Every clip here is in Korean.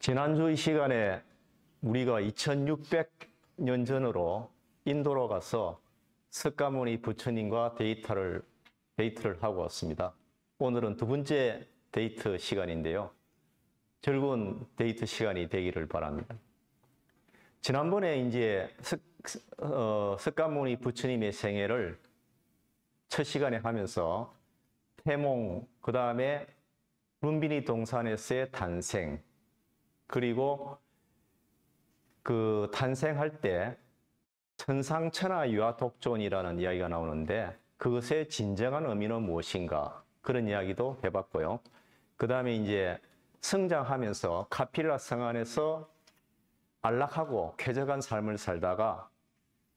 지난주 이 시간에 우리가 2600년 전으로 인도로 가서 석가모니 부처님과 데이트를 하고 왔습니다. 오늘은 두 번째 데이트 시간인데요. 즐거운 데이트 시간이 되기를 바랍니다. 지난번에 이제 석가모니 부처님의 생애를 첫 시간에 하면서 태몽, 그 다음에 룸비니 동산에서의 탄생, 그리고 그 탄생할 때 천상천하 유아독존이라는 이야기가 나오는데 그것의 진정한 의미는 무엇인가, 그런 이야기도 해봤고요. 그 다음에 이제 성장하면서 카필라 성 안에서 안락하고 쾌적한 삶을 살다가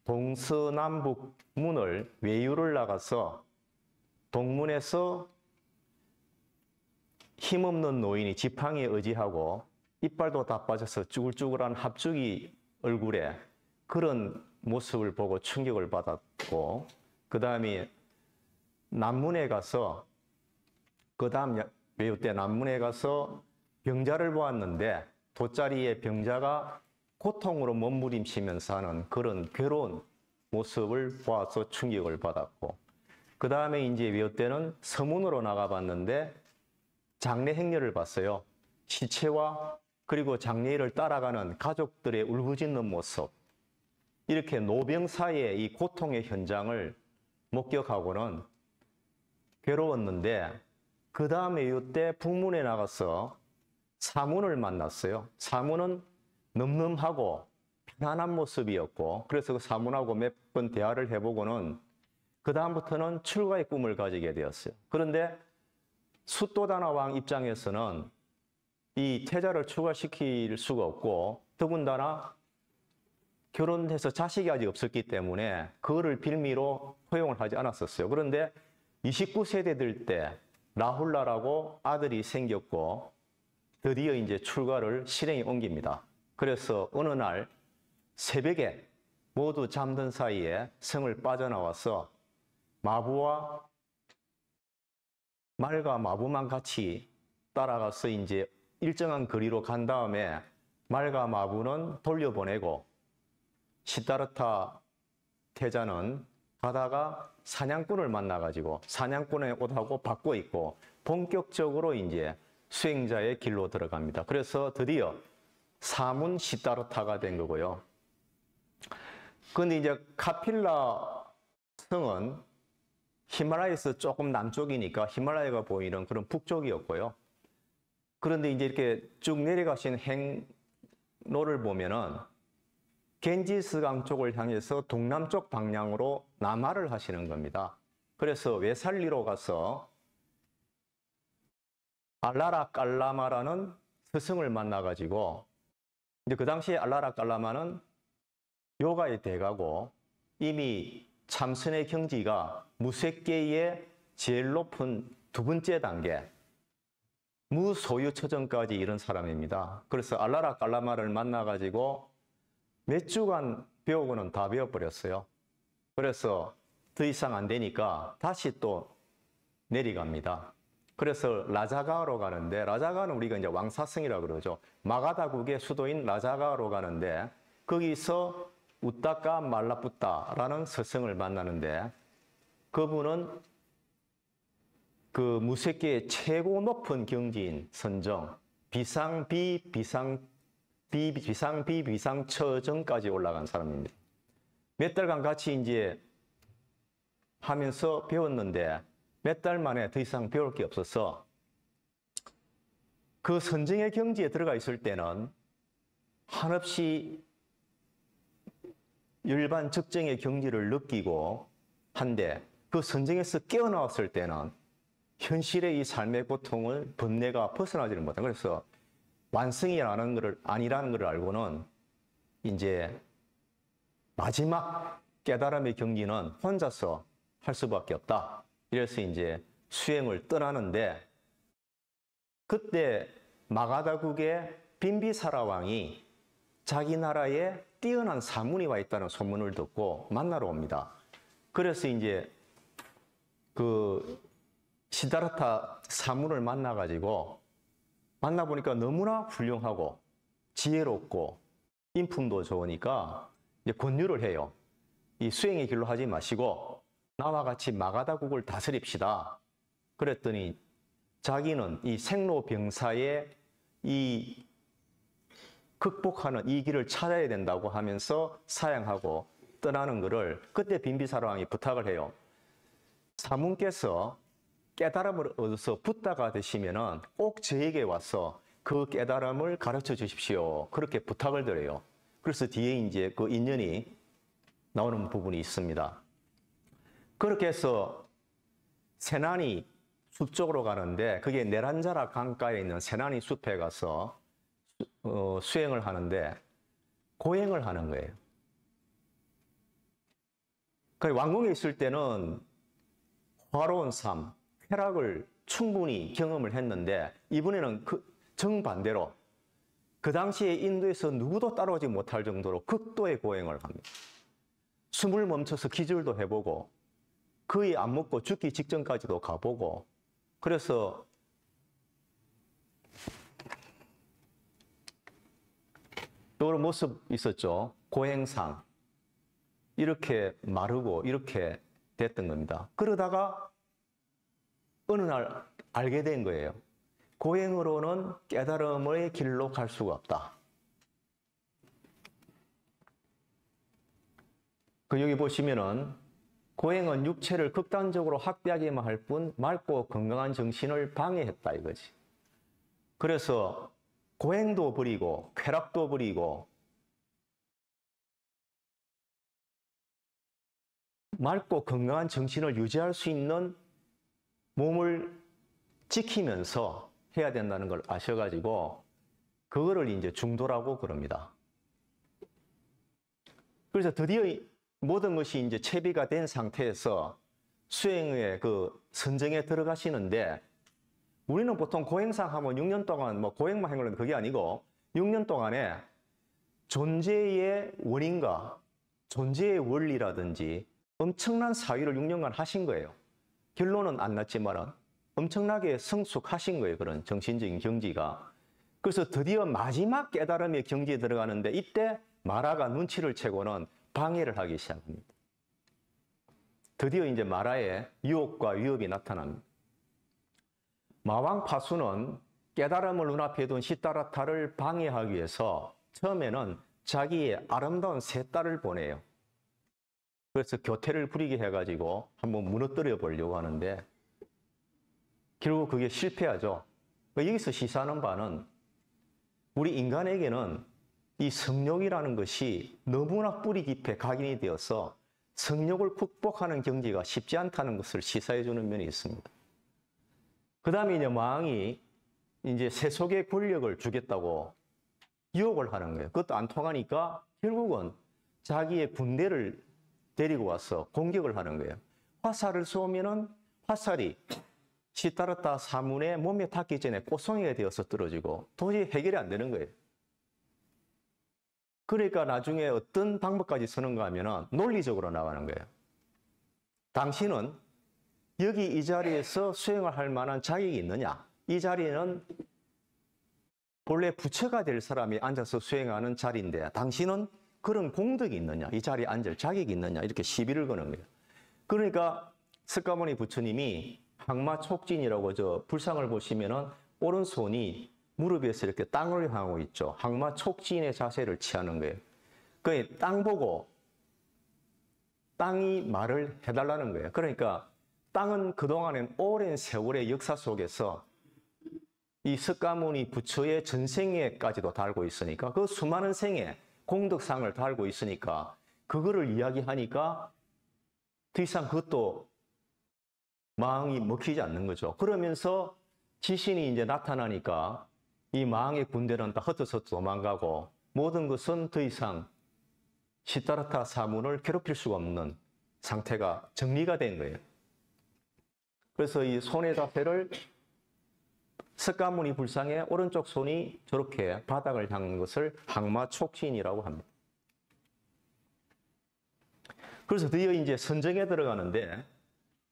동서남북 문을 외유를 나가서 동문에서 힘없는 노인이 지팡이에 의지하고 이빨도 다 빠져서 쭈글쭈글한 합죽이 얼굴에 그런 모습을 보고 충격을 받았고, 그 다음에 남문에 가서 외유 때 남문에 가서 병자를 보았는데 돗자리에 병자가 고통으로 몸부림치면서 하는 그런 괴로운 모습을 보아서 충격을 받았고, 그 다음에 이제 외유 때는 서문으로 나가봤는데 장례 행렬을 봤어요. 시체와 그리고 장례일을 따라가는 가족들의 울부짖는 모습, 이렇게 노병 사이의 이 고통의 현장을 목격하고는 괴로웠는데, 그 다음에 이때 북문에 나가서 사문을 만났어요. 사문은 늠름하고 편안한 모습이었고, 그래서 그 사문하고 몇 번 대화를 해보고는 그 다음부터는 출가의 꿈을 가지게 되었어요. 그런데 수또다나 왕 입장에서는 이 태자를 출가시킬 수가 없고, 더군다나 결혼해서 자식이 아직 없었기 때문에 그거를 빌미로 허용을 하지 않았었어요. 그런데 29세대 될 때 라훌라라고 아들이 생겼고 드디어 이제 출가를 실행에 옮깁니다. 그래서 어느 날 새벽에 모두 잠든 사이에 성을 빠져나와서 마부와 말과 마부만 같이 따라가서 이제 일정한 거리로 간 다음에 말과 마부는 돌려보내고 시다르타 태자는 가다가 사냥꾼을 만나가지고 사냥꾼의 옷하고 바꿔 입고 본격적으로 이제 수행자의 길로 들어갑니다. 그래서 드디어 사문 시다르타가 된 거고요. 그런데 이제 카필라 성은 히말라야에서 조금 남쪽이니까 히말라야가 보이는 그런 북쪽이었고요. 그런데 이제 이렇게 쭉 내려가신 행로를 보면은 겐지스강 쪽을 향해서 동남쪽 방향으로 남하를 하시는 겁니다. 그래서 웨살리로 가서 알라라 깔라마라는 스승을 만나가지고, 이제 그 당시에 알라라 깔라마는 요가의 대가고 이미 참선의 경지가 무색계의 제일 높은 두 번째 단계 무소유처정까지 이른 사람입니다. 그래서 알라라 깔라마를 만나가지고 몇 주간 배우고는 다 배워버렸어요. 그래서 더 이상 안 되니까 다시 또 내려갑니다. 그래서 라자가로 가는데, 라자가는 우리가 이제 왕사성이라고 그러죠. 마가다국의 수도인 라자가로 가는데 거기서 우따까 말라뿌따라는 스승을 만나는데, 그분은 그 무색계의 최고 높은 경지인 선정, 비상비비상처정까지 올라간 사람입니다. 몇 달간 같이 이제 하면서 배웠는데 몇 달 만에 더 이상 배울 게 없어서 그 선정의 경지에 들어가 있을 때는 한없이 일반 적정의 경지를 느끼고 한데, 그 선정에서 깨어나왔을 때는 현실의 이 삶의 고통을 번뇌가 벗어나지를 못해요. 그래서 완성이라는 것을 아니라는 것을 알고는 이제 마지막 깨달음의 경지는 혼자서 할 수밖에 없다. 이래서 이제 수행을 떠나는데, 그때 마가다국의 빈비사라 왕이 자기 나라에 뛰어난 사문이 와 있다는 소문을 듣고 만나러 옵니다. 그래서 이제 그 시다르타 사문을 만나가지고 만나보니까 너무나 훌륭하고 지혜롭고 인품도 좋으니까 이제 권유를 해요. 이 수행의 길로 하지 마시고 나와 같이 마가다국을 다스립시다. 그랬더니 자기는 이 생로병사의 이 극복하는 이 길을 찾아야 된다고 하면서 사양하고 떠나는 것을 그때 빈비사로왕이 부탁을 해요. 사문께서 깨달음을 얻어서 붓다가 되시면은 꼭 저에게 와서 그 깨달음을 가르쳐 주십시오. 그렇게 부탁을 드려요. 그래서 뒤에 이제 그 인연이 나오는 부분이 있습니다. 그렇게 해서 세난이 숲 쪽으로 가는데 그게 네란자라 강가에 있는 세난이 숲에 가서 수행을 하는데 고행을 하는 거예요. 그 왕궁에 있을 때는 화로운 삶, 쾌락을 충분히 경험을 했는데 이번에는 그 정반대로 그 당시에 인도에서 누구도 따라오지 못할 정도로 극도의 고행을 합니다. 숨을 멈춰서 기절도 해보고 거의 안 먹고 죽기 직전까지도 가보고 그래서 이런 모습 있었죠. 고행상 이렇게 마르고 이렇게 됐던 겁니다. 그러다가 어느 날 알게 된 거예요. 고행으로는 깨달음의 길로 갈 수가 없다. 여기 보시면은 고행은 육체를 극단적으로 확대하기만 할 뿐 맑고 건강한 정신을 방해했다 이거지. 그래서 고행도 버리고 쾌락도 버리고 맑고 건강한 정신을 유지할 수 있는 몸을 지키면서 해야 된다는 걸 아셔가지고 그거를 이제 중도라고 그럽니다. 그래서 드디어 모든 것이 이제 채비가 된 상태에서 수행의 그 선정에 들어가시는데 우리는 보통 고행상 하면 6년 동안 뭐 고행만 한 거는 그게 아니고 6년 동안에 존재의 원인과 존재의 원리라든지 엄청난 사유를 6년간 하신 거예요. 결론은 안 났지만 엄청나게 성숙하신 거예요. 그런 정신적인 경지가. 그래서 드디어 마지막 깨달음의 경지에 들어가는데 이때 마라가 눈치를 채고는 방해를 하기 시작합니다. 드디어 이제 마라의 유혹과 위협이 나타납니다. 마왕 파수는 깨달음을 눈앞에 둔 시다라타를 방해하기 위해서 처음에는 자기의 아름다운 세 딸을 보내요. 그래서 교태를 부리게 해가지고 한번 무너뜨려 보려고 하는데 결국 그게 실패하죠. 여기서 시사하는 바는 우리 인간에게는 이 성욕이라는 것이 너무나 뿌리 깊게 각인이 되어서 성욕을 극복하는 경지가 쉽지 않다는 것을 시사해 주는 면이 있습니다. 그 다음에 이제 마왕이 이제 세속의 권력을 주겠다고 유혹을 하는 거예요. 그것도 안 통하니까 결국은 자기의 군대를 데리고 와서 공격을 하는 거예요. 화살을 쏘면은 화살이 시다라타 사문의 몸에 닿기 전에 꽃송이가 되어서 떨어지고 도저히 해결이 안 되는 거예요. 그러니까 나중에 어떤 방법까지 쓰는가 하면은 논리적으로 나가는 거예요. 당신은 여기 이 자리에서 수행을 할 만한 자격이 있느냐? 이 자리는 본래 부처가 될 사람이 앉아서 수행하는 자리인데 당신은 그런 공덕이 있느냐? 이 자리에 앉을 자격이 있느냐? 이렇게 시비를 거는 거예요. 그러니까 석가모니 부처님이 항마촉진이라고 저 불상을 보시면은 오른손이 무릎에서 이렇게 땅을 향하고 있죠. 항마촉진의 자세를 취하는 거예요. 그 땅 보고 땅이 말을 해달라는 거예요. 그러니까 땅은 그동안엔 오랜 세월의 역사 속에서 이 석가모니 부처의 전생에까지도 달고 있으니까 그 수많은 생에 공덕상을 달고 있으니까 그거를 이야기하니까 더 이상 그것도 마왕이 먹히지 않는 거죠. 그러면서 지신이 이제 나타나니까 이 마왕의 군대는 다 흩어서 도망가고 모든 것은 더 이상 시다라타 사문을 괴롭힐 수가 없는 상태가 정리가 된 거예요. 그래서 이 손의 자세를 석가모니 불상의 오른쪽 손이 저렇게 바닥을 향한 것을 항마촉진이라고 합니다. 그래서 드디어 이제 선정에 들어가는데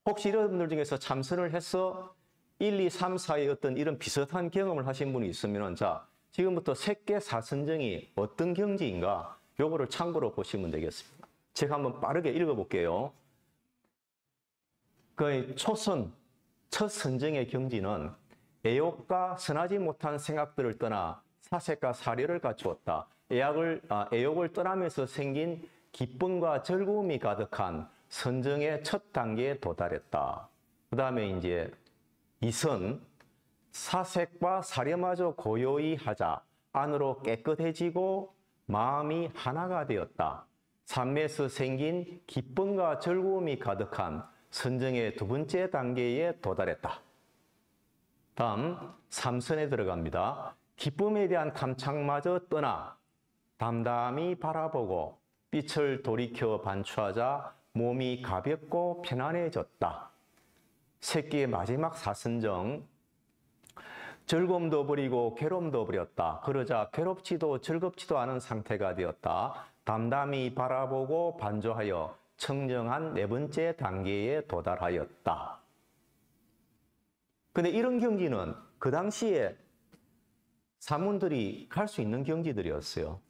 혹시 여러분들 중에서 참선을 해서 1, 2, 3, 4의 어떤 이런 비슷한 경험을 하신 분이 있으면 자, 지금부터 색계사선정이 어떤 경지인가 요거를 참고로 보시면 되겠습니다. 제가 한번 빠르게 읽어볼게요. 그 초선, 첫 선정의 경지는 애욕과 선하지 못한 생각들을 떠나 사색과 사려를 갖추었다. 애욕을 떠나면서 생긴 기쁨과 즐거움이 가득한 선정의 첫 단계에 도달했다. 그 다음에 이제 이선, 사색과 사려마저 고요히 하자. 안으로 깨끗해지고 마음이 하나가 되었다. 삶에서 생긴 기쁨과 즐거움이 가득한 선정의 두 번째 단계에 도달했다. 다음 3선에 들어갑니다. 기쁨에 대한 탐착마저 떠나 담담히 바라보고 빛을 돌이켜 반추하자 몸이 가볍고 편안해졌다. 새끼의 마지막 사선정, 즐거움도 버리고 괴로움도 버렸다. 그러자 괴롭지도 즐겁지도 않은 상태가 되었다. 담담히 바라보고 반조하여 청정한 네 번째 단계에 도달하였다. 근데 이런 경지는 그 당시에 사문들이 갈 수 있는 경지들이었어요.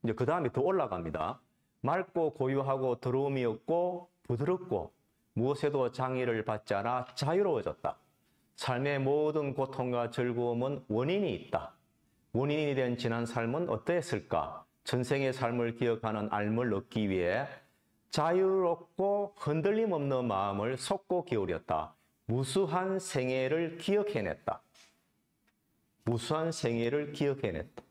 이제 그 다음에 더 올라갑니다. 맑고 고요하고 더러움이 없고 부드럽고 무엇에도 장애를 받지 않아 자유로워졌다. 삶의 모든 고통과 즐거움은 원인이 있다. 원인이 된 지난 삶은 어떠했을까? 전생의 삶을 기억하는 알을 얻기 위해 자유롭고 흔들림 없는 마음을 쏟고 기울였다. 무수한 생애를 기억해냈다. 무수한 생애를 기억해냈다.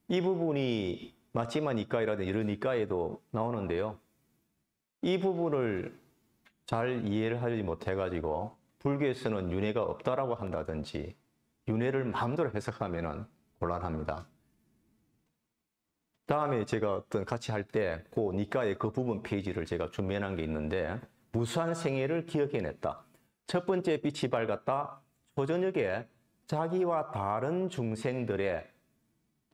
이 부분이 맞지만 이과이라든지 이런 이과에도 나오는데요. 이 부분을 잘 이해를 하지 못해가지고 불교에서는 윤회가 없다라고 한다든지 윤회를 마음대로 해석하면 곤란합니다. 다음에 제가 같이 할 때 그 니까의 그 부분 페이지를 제가 준비한 게 있는데 무수한 생애를 기억해냈다. 첫 번째 빛이 밝았다. 초저녁에 자기와 다른 중생들의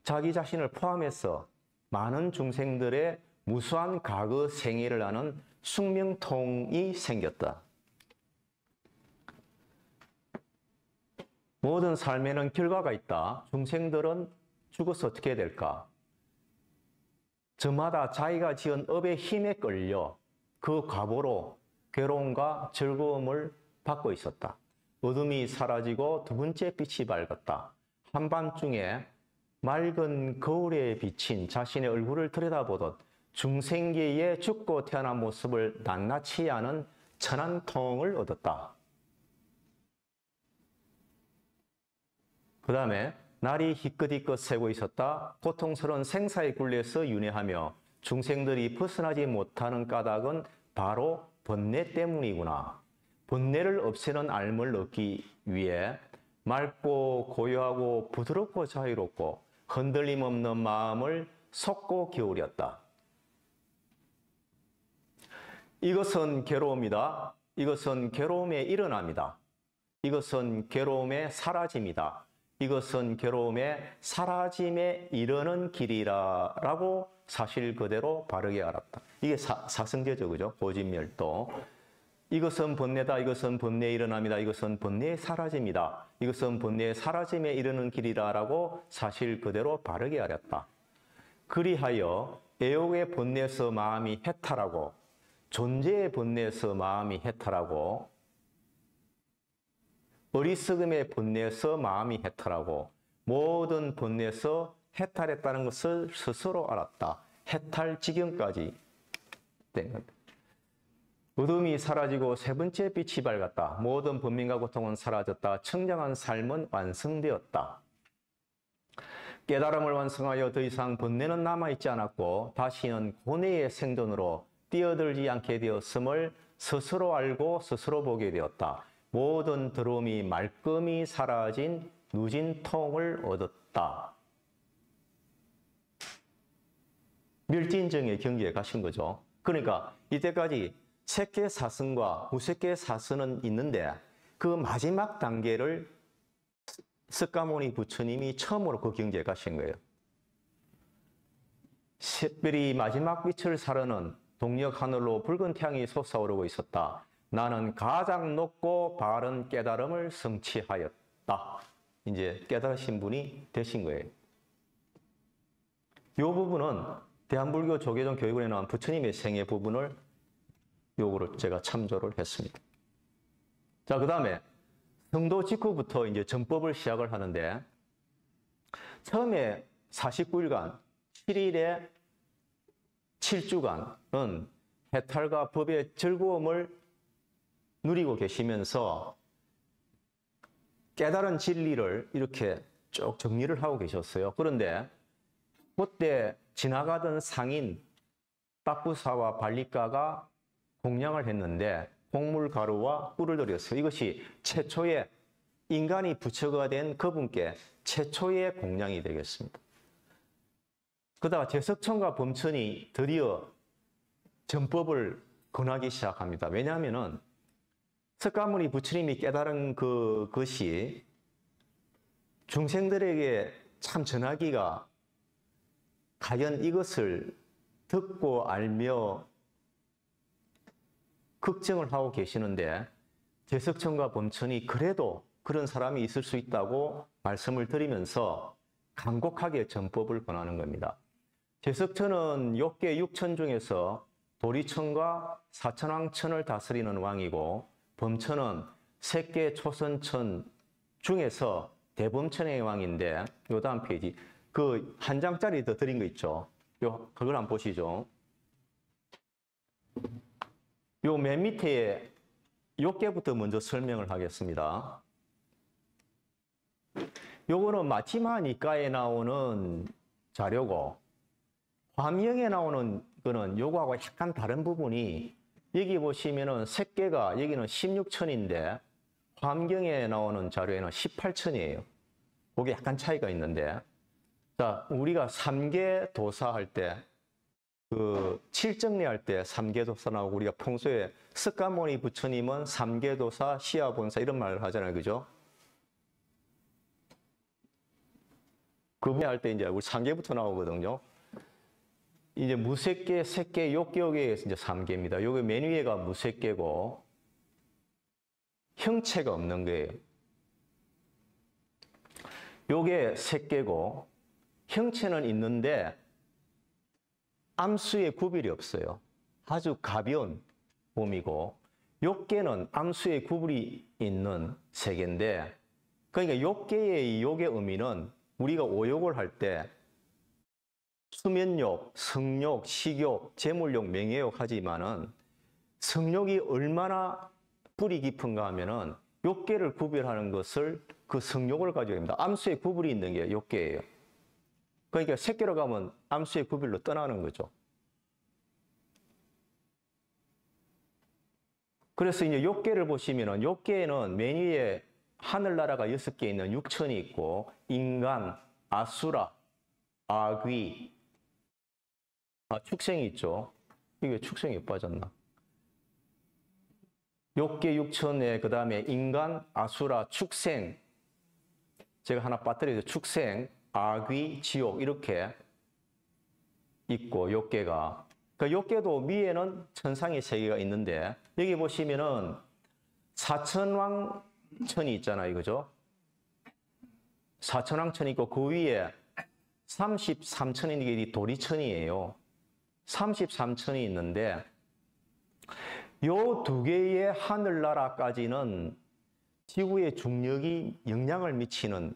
자기 자신을 포함해서 많은 중생들의 무수한 과거 생애를 아는 숙명통이 생겼다. 모든 삶에는 결과가 있다. 중생들은 죽어서 어떻게 될까? 저마다 자기가 지은 업의 힘에 끌려 그 과보로 괴로움과 즐거움을 받고 있었다. 어둠이 사라지고 두 번째 빛이 밝았다. 한밤중에 맑은 거울에 비친 자신의 얼굴을 들여다보듯 중생계에 죽고 태어난 모습을 낱낱이 아는 천안통을 얻었다. 그 다음에 날이 희끗희끗 새고 있었다. 고통스러운 생사의 굴레에서 윤회하며 중생들이 벗어나지 못하는 까닭은 바로 번뇌 때문이구나. 번뇌를 없애는 알을 얻기 위해 맑고 고요하고 부드럽고 자유롭고 흔들림 없는 마음을 쏟고 기울였다. 이것은 괴로움이다. 이것은 괴로움의 일어남이다. 이것은 괴로움의 사라짐이다. 이것은 괴로움의 사라짐에 이르는 길이라라고 사실 그대로 바르게 알았다. 이게 사성제죠, 그죠? 고진멸도. 이것은 번뇌다. 이것은 번뇌의 일어남이다. 이것은 번뇌의 사라짐이다. 이것은 번뇌의 사라짐에 이르는 길이라라고 사실 그대로 바르게 알았다. 그리하여 애욕의 번뇌에서 마음이 해탈하고 존재의 번뇌에서 마음이 해탈하고 어리석음의 번뇌에서 마음이 해탈하고 모든 번뇌에서 해탈했다는 것을 스스로 알았다. 해탈 지경까지 된 겁니다. 어둠이 사라지고 세 번째 빛이 밝았다. 모든 번민과 고통은 사라졌다. 청정한 삶은 완성되었다. 깨달음을 완성하여 더 이상 번뇌는 남아있지 않았고 다시는 고뇌의 생존으로 뛰어들지 않게 되었음을 스스로 알고 스스로 보게 되었다. 모든 더러움이 말끔히 사라진 누진통을 얻었다. 멸진정의 경지에 가신 거죠. 그러니까 이때까지 색계사선과 무색계사선은 있는데 그 마지막 단계를 석가모니 부처님이 처음으로 그 경지에 가신 거예요. 샛별이 마지막 빛을 사르는 동력 하늘로 붉은 태양이 솟아오르고 있었다. 나는 가장 높고 바른 깨달음을 성취하였다. 이제 깨달으신 분이 되신 거예요. 이 부분은 대한불교 조계종 교육원에 나온 부처님의 생애 부분을 요거를 제가 참조를 했습니다. 자, 그 다음에 성도 직후부터 이제 전법을 시작을 하는데, 처음에 49일간, 7일에 7주간은 해탈과 법의 즐거움을 누리고 계시면서 깨달은 진리를 이렇게 쭉 정리를 하고 계셨어요. 그런데 그때 지나가던 상인 빠꾸사와 발리까가 공양을 했는데 곡물가루와 꿀을 드렸어요. 이것이 최초의 인간이 부처가 된 그분께 최초의 공양이 되겠습니다. 그러다가 제석천과 범천이 드디어 전법을 권하기 시작합니다. 왜냐하면은 석가모니 부처님이 깨달은 그것이 중생들에게 참 전하기가 과연 이것을 듣고 알며 걱정을 하고 계시는데, 제석천과 범천이 그래도 그런 사람이 있을 수 있다고 말씀을 드리면서 간곡하게 전법을 권하는 겁니다. 제석천은 욕계 6천 중에서 도리천과 사천왕천을 다스리는 왕이고, 범천은 색계 초선천 중에서 대범천의 왕인데, 요 다음 페이지 그 한 장짜리 더 드린 거 있죠. 그걸 한번 보시죠. 요 맨 밑에 욕계부터 먼저 설명을 하겠습니다. 요거는 마치마 니까에 나오는 자료고, 화명에 나오는 거는 요거하고 약간 다른 부분이, 여기 보시면은 색계가 여기는 16천인데 화엄경에 나오는 자료에는 18천이에요. 그게 약간 차이가 있는데, 자, 우리가 삼계 도사 할 때, 칠정리 할 때 삼계 도사 나오고, 우리가 평소에 석가모니 부처님은 삼계 도사, 시아 본사 이런 말을 하잖아요. 그죠? 그분 할 때 이제 우리 삼계부터 나오거든요. 이제 무색계, 색계, 욕계에 이제 삼계입니다. 여기 맨 위에가 무색계고 형체가 없는 거예요. 요게 색계고 형체는 있는데 암수의 구별이 없어요. 아주 가벼운 몸이고, 욕계는 암수의 구별이 있는 세계인데, 그러니까 욕계의 이 욕의 의미는 우리가 오욕을 할 때 수면욕, 성욕, 식욕, 재물욕, 명예욕 하지만은 성욕이 얼마나 뿌리 깊은가 하면은 욕계를 구별하는 것을 그 성욕을 가지고 있습니다. 암수의 구별이 있는 게 욕계예요. 그러니까 색계로 가면 암수의 구별로 떠나는 거죠. 그래서 이제 욕계를 보시면은 욕계에는 맨 위에 하늘나라가 6개 있는 육천이 있고, 인간, 아수라, 아귀, 축생이 있죠. 이게 축생이 빠졌나? 욕계 육천에 그 다음에 인간, 아수라, 축생, 제가 하나 빠뜨려서 축생, 아귀, 지옥 이렇게 있고, 욕계가. 그 욕계도 위에는 천상의 세계가 있는데, 여기 보시면은 사천왕천이 있잖아요. 그죠? 사천왕천이 있고, 그 위에 33천이 이게 도리천이에요. 33천이 있는데, 요 두 개의 하늘나라까지는 지구의 중력이 영향을 미치는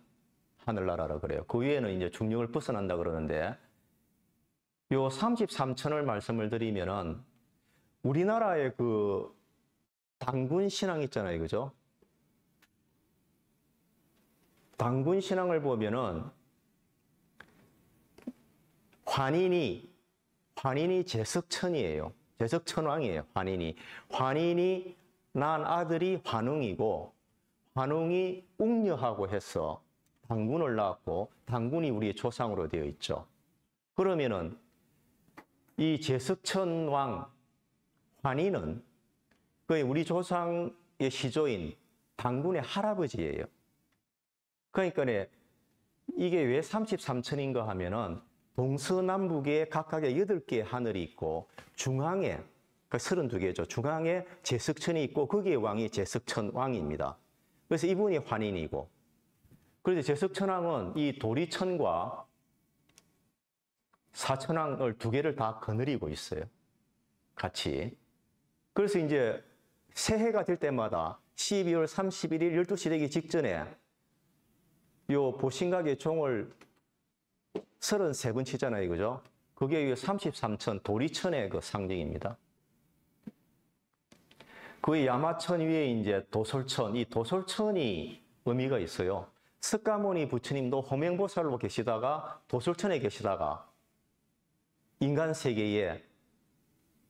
하늘나라라 그래요. 그 위에는 이제 중력을 벗어난다 그러는데, 요 33천을 말씀을 드리면은 우리나라의 그 당군 신앙 있잖아요. 그죠? 당군 신앙을 보면은 환인이 제석천이에요. 제석천왕이에요. 환인이 난 아들이 환웅이고, 환웅이 웅녀하고 해서 당군을 낳았고, 당군이 우리의 조상으로 되어 있죠. 그러면은 이 제석천왕 환인은 거의 우리 조상의 시조인 당군의 할아버지예요. 그러니까 이게 왜 33천인가 하면은 동서남북에 각각의 8개의 하늘이 있고, 중앙에, 그러니까 32개죠. 중앙에 제석천이 있고, 거기에 왕이 제석천 왕입니다. 그래서 이분이 환인이고, 그래서 제석천왕은 이 도리천과 사천왕을 두 개를 다 거느리고 있어요. 같이. 그래서 이제 새해가 될 때마다 12월 31일 12시 되기 직전에 요 보신각의 종을 33번 치잖아요. 그죠? 그게 33천, 도리천의 그 상징입니다. 그 야마천 위에 이제 도솔천, 이 도솔천이 의미가 있어요. 석가모니 부처님도 호명보살로 계시다가 도솔천에 계시다가 인간 세계에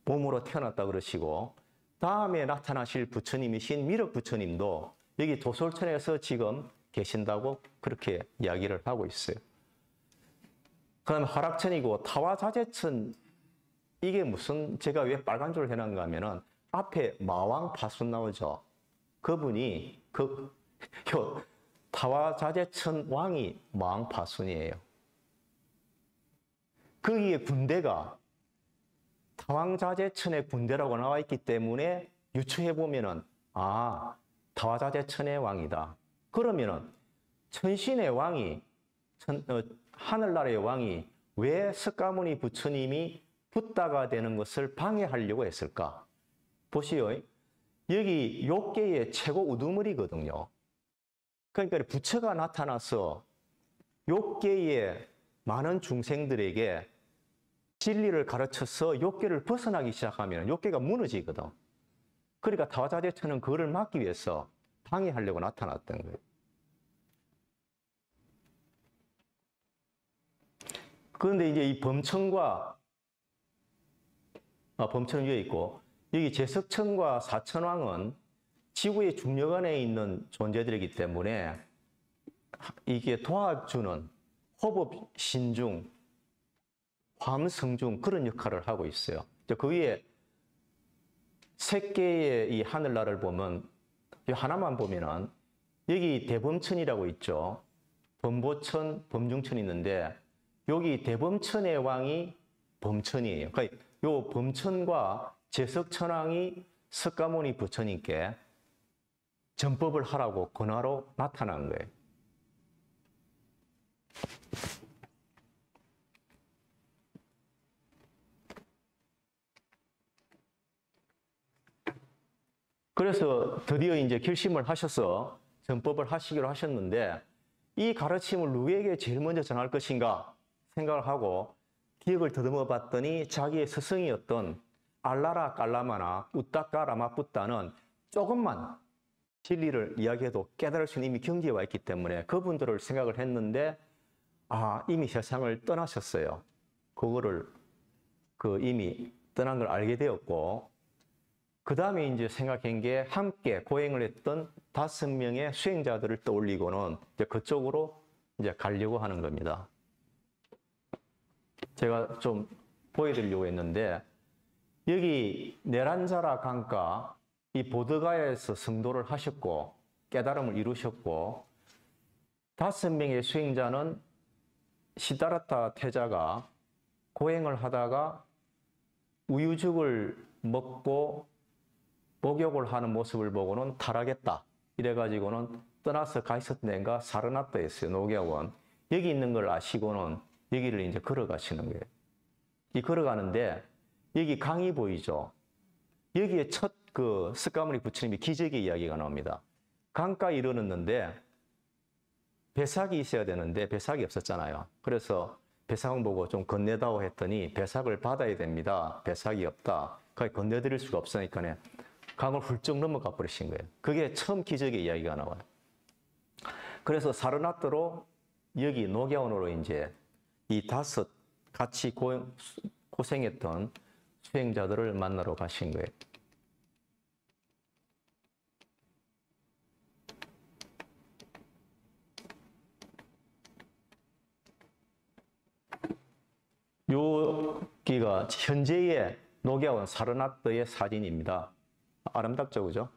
몸으로 태어났다 그러시고, 다음에 나타나실 부처님이신 미륵 부처님도 여기 도솔천에서 지금 계신다고 그렇게 이야기를 하고 있어요. 그다음에 화락천이고 타와자재천, 이게 무슨, 제가 왜 빨간 줄을 해놨는가 하면은 앞에 마왕 파순 나오죠. 그분이 타와자재천 왕이 마왕 파순이에요. 거기에 군대가 타왕자재천의 군대라고 나와 있기 때문에 유추해 보면은 타와자재천의 왕이다. 그러면은 천신의 왕이 하늘나라의 왕이 왜 석가모니 부처님이 붓다가 되는 것을 방해하려고 했을까? 보시오. 여기 욕계의 최고 우두머리거든요. 그러니까 부처가 나타나서 욕계의 많은 중생들에게 진리를 가르쳐서 욕계를 벗어나기 시작하면 욕계가 무너지거든. 그러니까 타와자재천은 그거를 막기 위해서 방해하려고 나타났던 거예요. 그런데 이제 이 범천과 범천 위에 있고, 여기 제석천과 사천왕은 지구의 중력안에 있는 존재들이기 때문에 이게 도와주는 호법 신중, 화엄성중 그런 역할을 하고 있어요. 그 위에 세 개의 이 하늘나라를 보면, 이 하나만 보면은 여기 대범천이라고 있죠. 범보천, 범중천이 있는데 여기 대범천의 왕이 범천이에요. 그러니까 요 범천과 제석천왕이 석가모니 부처님께 전법을 하라고 권하러 나타난 거예요. 그래서 드디어 이제 결심을 하셔서 전법을 하시기로 하셨는데, 이 가르침을 누구에게 제일 먼저 전할 것인가 생각을 하고 기억을 더듬어 봤더니 자기의 스승이었던 알라라 깔라마나 우따까 라마푸따는 조금만 진리를 이야기해도 깨달을 수 있는 이미 경지에 와 있기 때문에 그분들을 생각을 했는데, 이미 세상을 떠나셨어요. 그거를 이미 떠난 걸 알게 되었고, 그 다음에 이제 생각한 게 함께 고행을 했던 5명의 수행자들을 떠올리고는 이제 그쪽으로 이제 가려고 하는 겁니다. 제가 좀 보여드리려고 했는데, 여기 네란자라 강가, 이 보드가야에서 성도를 하셨고 깨달음을 이루셨고, 5명의 수행자는 시다라타 태자가 고행을 하다가 우유죽을 먹고 목욕을 하는 모습을 보고는 타락했다. 이래가지고는 떠나서 가 있었던 데가 사르나타였어요. 노계원. 여기 있는 걸 아시고는 여기를 이제 걸어가시는 거예요. 이 걸어가는데 여기 강이 보이죠? 여기에 첫 석가모니 부처님의 기적의 이야기가 나옵니다. 강가에 이르렀는데 배삭이 있어야 되는데 배삭이 없었잖아요. 그래서 배삭을 보고 좀 건네다오 했더니 배삭을 받아야 됩니다. 배삭이 없다. 그러니까 건네드릴 수가 없으니까 강을 훌쩍 넘어가 버리신 거예요. 그게 처음 기적의 이야기가 나와요. 그래서 사르나트로 여기 노갸원으로 이제 이 5 같이 고생했던 수행자들을 만나러 가신 거예요. 여기가 현재의 노갸원 사르나트의 사진입니다. 아름답죠, 그죠?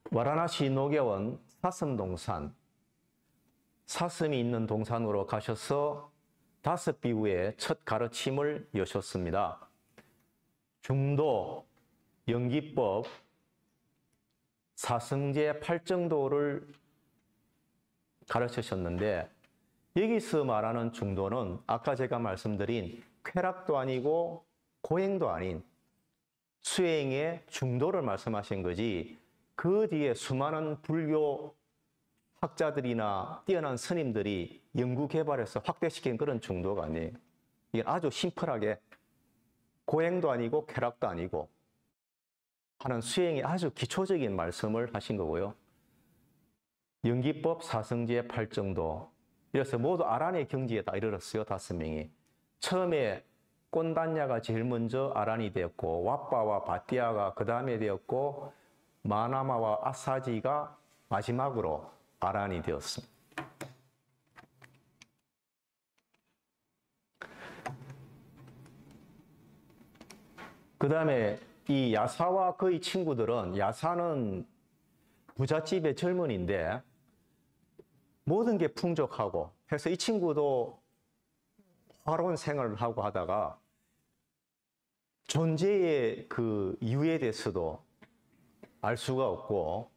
와라나시 노갸원 사슴동산, 사슴이 있는 동산으로 가셔서 5 비후의 첫 가르침을 여셨습니다. 중도, 연기법, 사성제 8정도를 가르치셨는데, 여기서 말하는 중도는 아까 제가 말씀드린 쾌락도 아니고 고행도 아닌 수행의 중도를 말씀하신 거지, 그 뒤에 수많은 불교 학자들이나 뛰어난 스님들이 연구 개발해서 확대시킨 그런 중도가 아니에요. 이게 아주 심플하게 고행도 아니고 쾌락도 아니고 하는 수행의 아주 기초적인 말씀을 하신 거고요. 연기법 사성제 팔정도, 이래서 모두 아란의 경지에 다 이르렀어요. 5명이. 처음에 꼰단야가 제일 먼저 아란이 되었고, 왓바와 바띠아가 그 다음에 되었고, 마나마와 아사지가 마지막으로 아란이 되었습니다. 그 다음에 이 야사와 그의 친구들은, 야사는 부잣집의 젊은이인데 모든 게 풍족하고 해서 이 친구도 화로운 생활을 하고 하다가 존재의 그 이유에 대해서도 알 수가 없고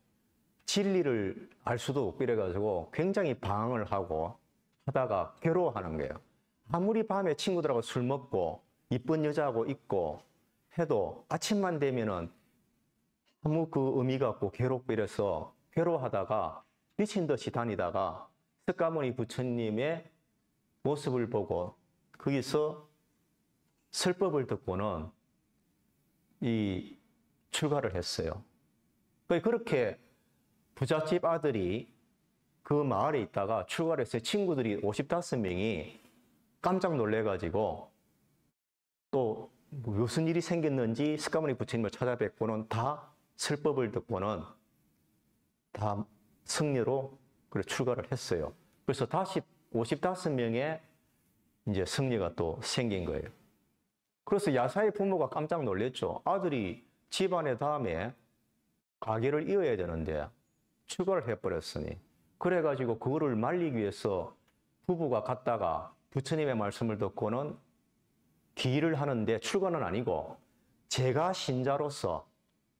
진리를 알 수도 없고 이래가지고 굉장히 방황을 하고 하다가 괴로워하는 거예요. 아무리 밤에 친구들하고 술 먹고 이쁜 여자하고 있고 해도 아침만 되면은 아무 그 의미가 없고 괴롭고 이래서 괴로워하다가 미친 듯이 다니다가 석가모니 부처님의 모습을 보고 거기서 설법을 듣고는 이 출가를 했어요. 그렇게 부잣집 아들이 그 마을에 있다가 출가를 했어요. 친구들이 55명이 깜짝 놀래가지고 또 무슨 일이 생겼는지 석가모니 부처님을 찾아뵙고는 다 설법을 듣고는 다 승려로 출가를 했어요. 그래서 다시 55명의 이제 승려가 또 생긴 거예요. 그래서 야사의 부모가 깜짝 놀랐죠. 아들이 집안의 다음에 가게를 이어야 되는데 출가를 해버렸으니. 그래가지고 그거를 말리기 위해서 부부가 갔다가 부처님의 말씀을 듣고는 기일을 하는데 출가는 아니고 제가 신자로서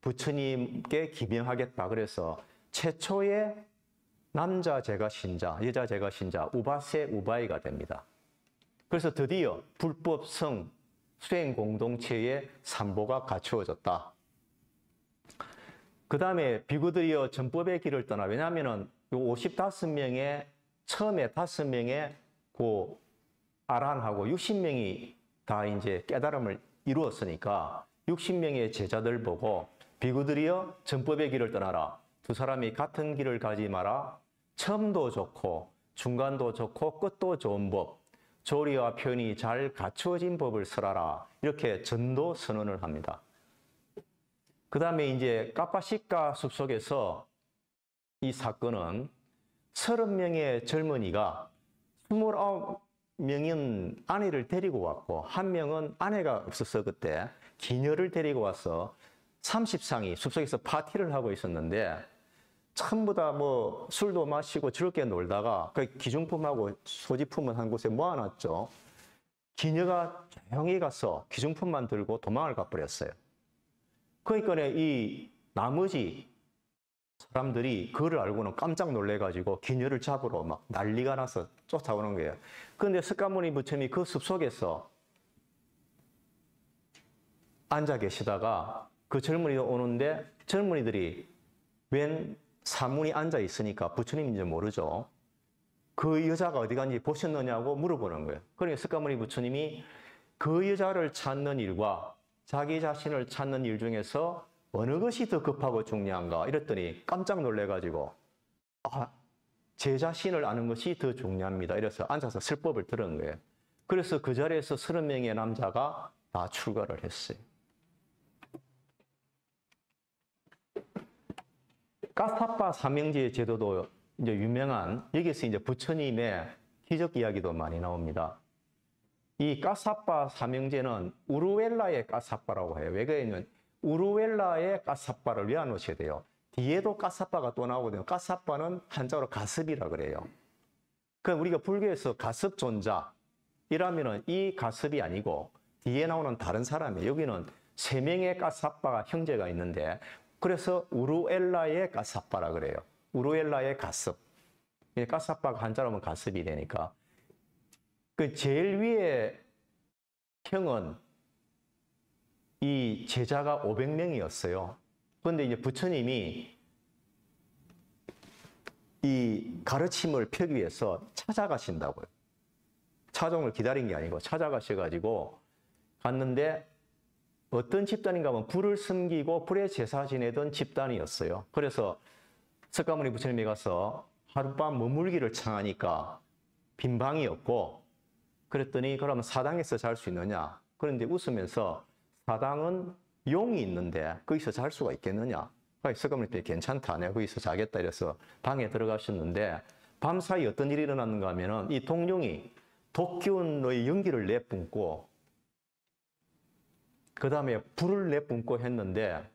부처님께 기명하겠다. 그래서 최초의 남자 제가 신자, 여자 제가 신자, 우바세 우바이가 됩니다. 그래서 드디어 불법성 수행 공동체의 삼보가 갖추어졌다. 그 다음에 비구들이여 전법의 길을 떠나, 왜냐하면은 요 55명의 처음에 5명의 그 아란하고 60명이 다 이제 깨달음을 이루었으니까 60명의 제자들 보고 비구들이여 전법의 길을 떠나라. 두 사람이 같은 길을 가지 마라. 처음도 좋고 중간도 좋고 끝도 좋은 법, 조리와 표현이 잘 갖추어진 법을 설하라. 이렇게 전도 선언을 합니다. 그 다음에 이제 까빠시카 숲속에서 이 사건은 30명의 젊은이가 29명인 아내를 데리고 왔고, 한 명은 아내가 없어서 그때 기녀를 데리고 와서 30상이 숲속에서 파티를 하고 있었는데 전부 다 뭐 술도 마시고 즐겁게 놀다가 그 기중품하고 소지품은 한 곳에 모아놨죠. 기녀가 조용히 가서 기중품만 들고 도망을 가버렸어요. 그러니까 이 나머지 사람들이 그걸 알고는 깜짝 놀래가지고 기녀를 잡으러 막 난리가 나서 쫓아오는 거예요. 그런데 석가모니 부처님이 그 숲속에서 앉아 계시다가 그 젊은이가 오는데 젊은이들이 웬 사문이 앉아 있으니까 부처님인지 모르죠. 그 여자가 어디 갔는지 보셨느냐고 물어보는 거예요. 그러니까 석가모니 부처님이 그 여자를 찾는 일과 자기 자신을 찾는 일 중에서 어느 것이 더 급하고 중요한가 이랬더니 깜짝 놀래가지고 제 자신을 아는 것이 더 중요합니다. 이래서 앉아서 설법을 들은 거예요. 그래서 그 자리에서 30명의 남자가 다 출가를 했어요. 까사빠 삼형제 제도도 이제 유명한, 여기서 이제 부처님의 기적 이야기도 많이 나옵니다. 이 까사빠 삼형제는 우루웰라의 까사빠라고 해요. 왜 그러냐면 우루웰라의 까사빠를 외워놓으셔야 돼요. 뒤에도 까사빠가 또 나오거든요. 까사빠는 한자로 가습이라 그래요. 그럼 우리가 불교에서 가습존자 이라면은 이 가습이 아니고 뒤에 나오는 다른 사람이에요. 여기는 3명의 까사빠가 형제가 있는데 그래서 우루엘라의 까사빠라 그래요. 우루엘라의 가습. 까사빠가 한자로 하면 가습이 되니까. 그 제일 위에 형은 이 제자가 500명이었어요. 그런데 이제 부처님이 이 가르침을 펴기 위해서 찾아가신다고요. 차종을 기다린 게 아니고 찾아가셔가지고 갔는데 어떤 집단인가 하면 불을 숨기고 불에 제사 지내던 집단이었어요. 그래서 석가모니 부처님이 가서 하룻밤 머물기를 청하니까 빈 방이었고, 그랬더니 그러면 사당에서 잘 수 있느냐? 그런데 웃으면서 사당은 용이 있는데 거기서 잘 수가 있겠느냐? 석가모니 괜찮다. 내가 거기서 자겠다. 이래서 방에 들어가셨는데 밤사이 어떤 일이 일어났는가 하면은 이 동룡이 독기운의 연기를 내뿜고 그 다음에 불을 내뿜고 했는데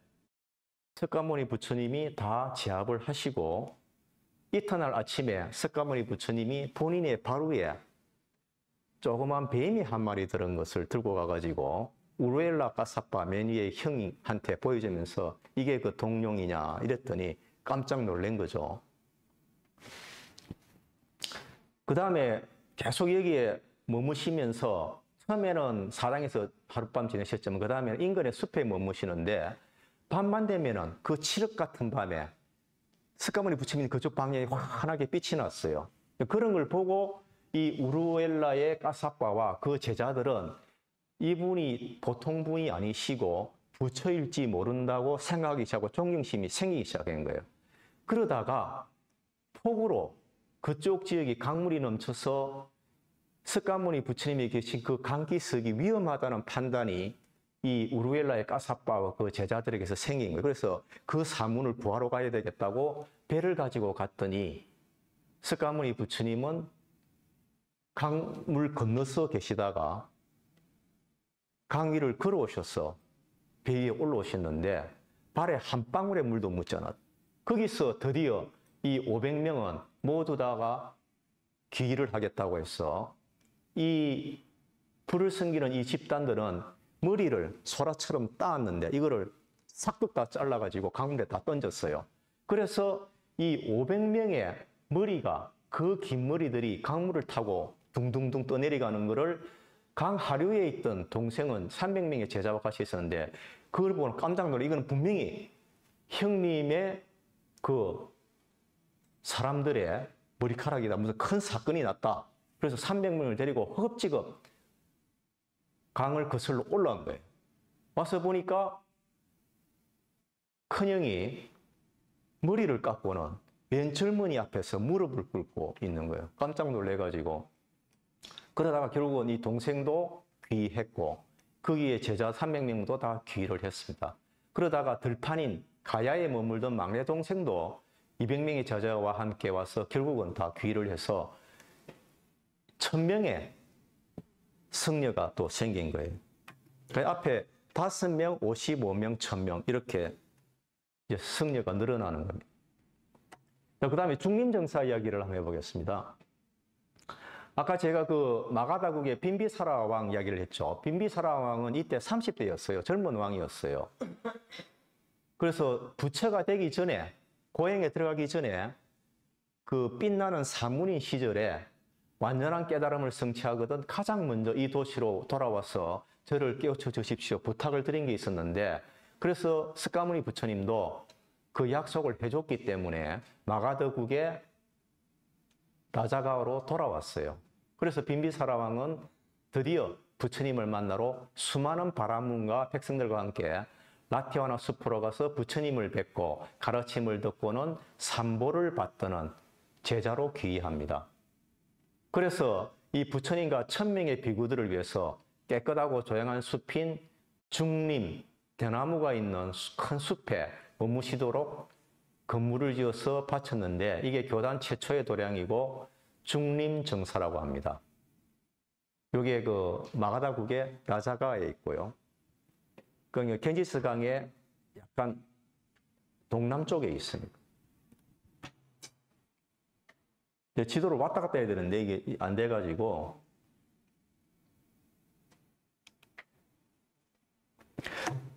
석가모니 부처님이 다 제압을 하시고 이튿날 아침에 석가모니 부처님이 본인의 발 위에 조그만 뱀이 한 마리 들은 것을 들고 가가지고 우루엘라 까사빠 맨 위에 형한테 보여주면서 이게 그 동룡이냐 이랬더니 깜짝 놀란 거죠. 그 다음에 계속 여기에 머무시면서 처음에는 사당에서 하룻밤 지내셨지만 그 다음에는 인근의 숲에 머무시는데 밤만 되면은 그 칠흑 같은 밤에 석가모니 부처님 그쪽 방향에 환하게 빛이 났어요. 그런 걸 보고 이 우루엘라의 까사빠와 그 제자들은 이분이 보통 분이 아니시고 부처일지 모른다고 생각하기 시작하고 존경심이 생기기 시작한 거예요. 그러다가 폭우로 그쪽 지역이 강물이 넘쳐서 석가모니 부처님이 계신 그 강기석이 위험하다는 판단이 이 우루엘라의 까사빠와 그 제자들에게서 생긴 거예요. 그래서 그 사문을 구하러 가야 되겠다고 배를 가지고 갔더니 석가모니 부처님은 강물 건너서 계시다가 강 위를 걸어오셔서 배 위에 올라오셨는데 발에 한 방울의 물도 묻지 않았다. 거기서 드디어 이 500명은 모두 다가 귀의를 하겠다고 해서 이 불을 숨기는 이 집단들은 머리를 소라처럼 따았는데 이거를 싹둑 다 잘라가지고 강물에 다 던졌어요. 그래서 이 500명의 머리가 그 긴 머리들이 강물을 타고 둥둥둥 떠내려가는 거를 강 하류에 있던 동생은 300명의 제자와 같이 있었는데 그걸 보고 깜짝 놀라. 이거는 분명히 형님의 그 사람들의 머리카락이다. 무슨 큰 사건이 났다. 그래서 300명을 데리고 허겁지겁 강을 거슬러 올라온 거예요. 와서 보니까 큰형이 머리를 깎고는 맨 젊은이 앞에서 무릎을 꿇고 있는 거예요. 깜짝 놀래가지고. 그러다가 결국은 이 동생도 귀의했고 거기에 제자 300명도 다 귀의를 했습니다. 그러다가 들판인 가야에 머물던 막내 동생도 200명의 제자와 함께 와서 결국은 다 귀의를 해서 1000명의 승려가 또 생긴 거예요. 그 앞에 5명, 55명, 1000명 이렇게 이제 승려가 늘어나는 겁니다. 그 다음에 중림정사 이야기를 한번 해보겠습니다. 아까 제가 그 마가다국의 빈비사라 왕 이야기를 했죠. 빈비사라 왕은 이때 30대였어요. 젊은 왕이었어요. 그래서 부처가 되기 전에, 고행에 들어가기 전에 그 빛나는 사문인 시절에 완전한 깨달음을 성취하거든 가장 먼저 이 도시로 돌아와서 저를 깨우쳐 주십시오 부탁을 드린 게 있었는데, 그래서 석가모니 부처님도 그 약속을 해줬기 때문에 마가더국의 라자가오로 돌아왔어요. 그래서 빈비사라 왕은 드디어 부처님을 만나러 수많은 바라문과 백성들과 함께 라티와나 숲으로 가서 부처님을 뵙고 가르침을 듣고는 삼보를 받드는 제자로 귀의합니다. 그래서 이 부처님과 1000명의 비구들을 위해서 깨끗하고 조용한 숲인 중림, 대나무가 있는 큰 숲에 머무시도록 건물을 지어서 바쳤는데 이게 교단 최초의 도량이고 중림정사라고 합니다. 이게 그 마가다국의 라자가에 있고요. 그 겐지스 강의 약간 동남쪽에 있습니다. 지도를 왔다 갔다 해야 되는데 이게 안 돼가지고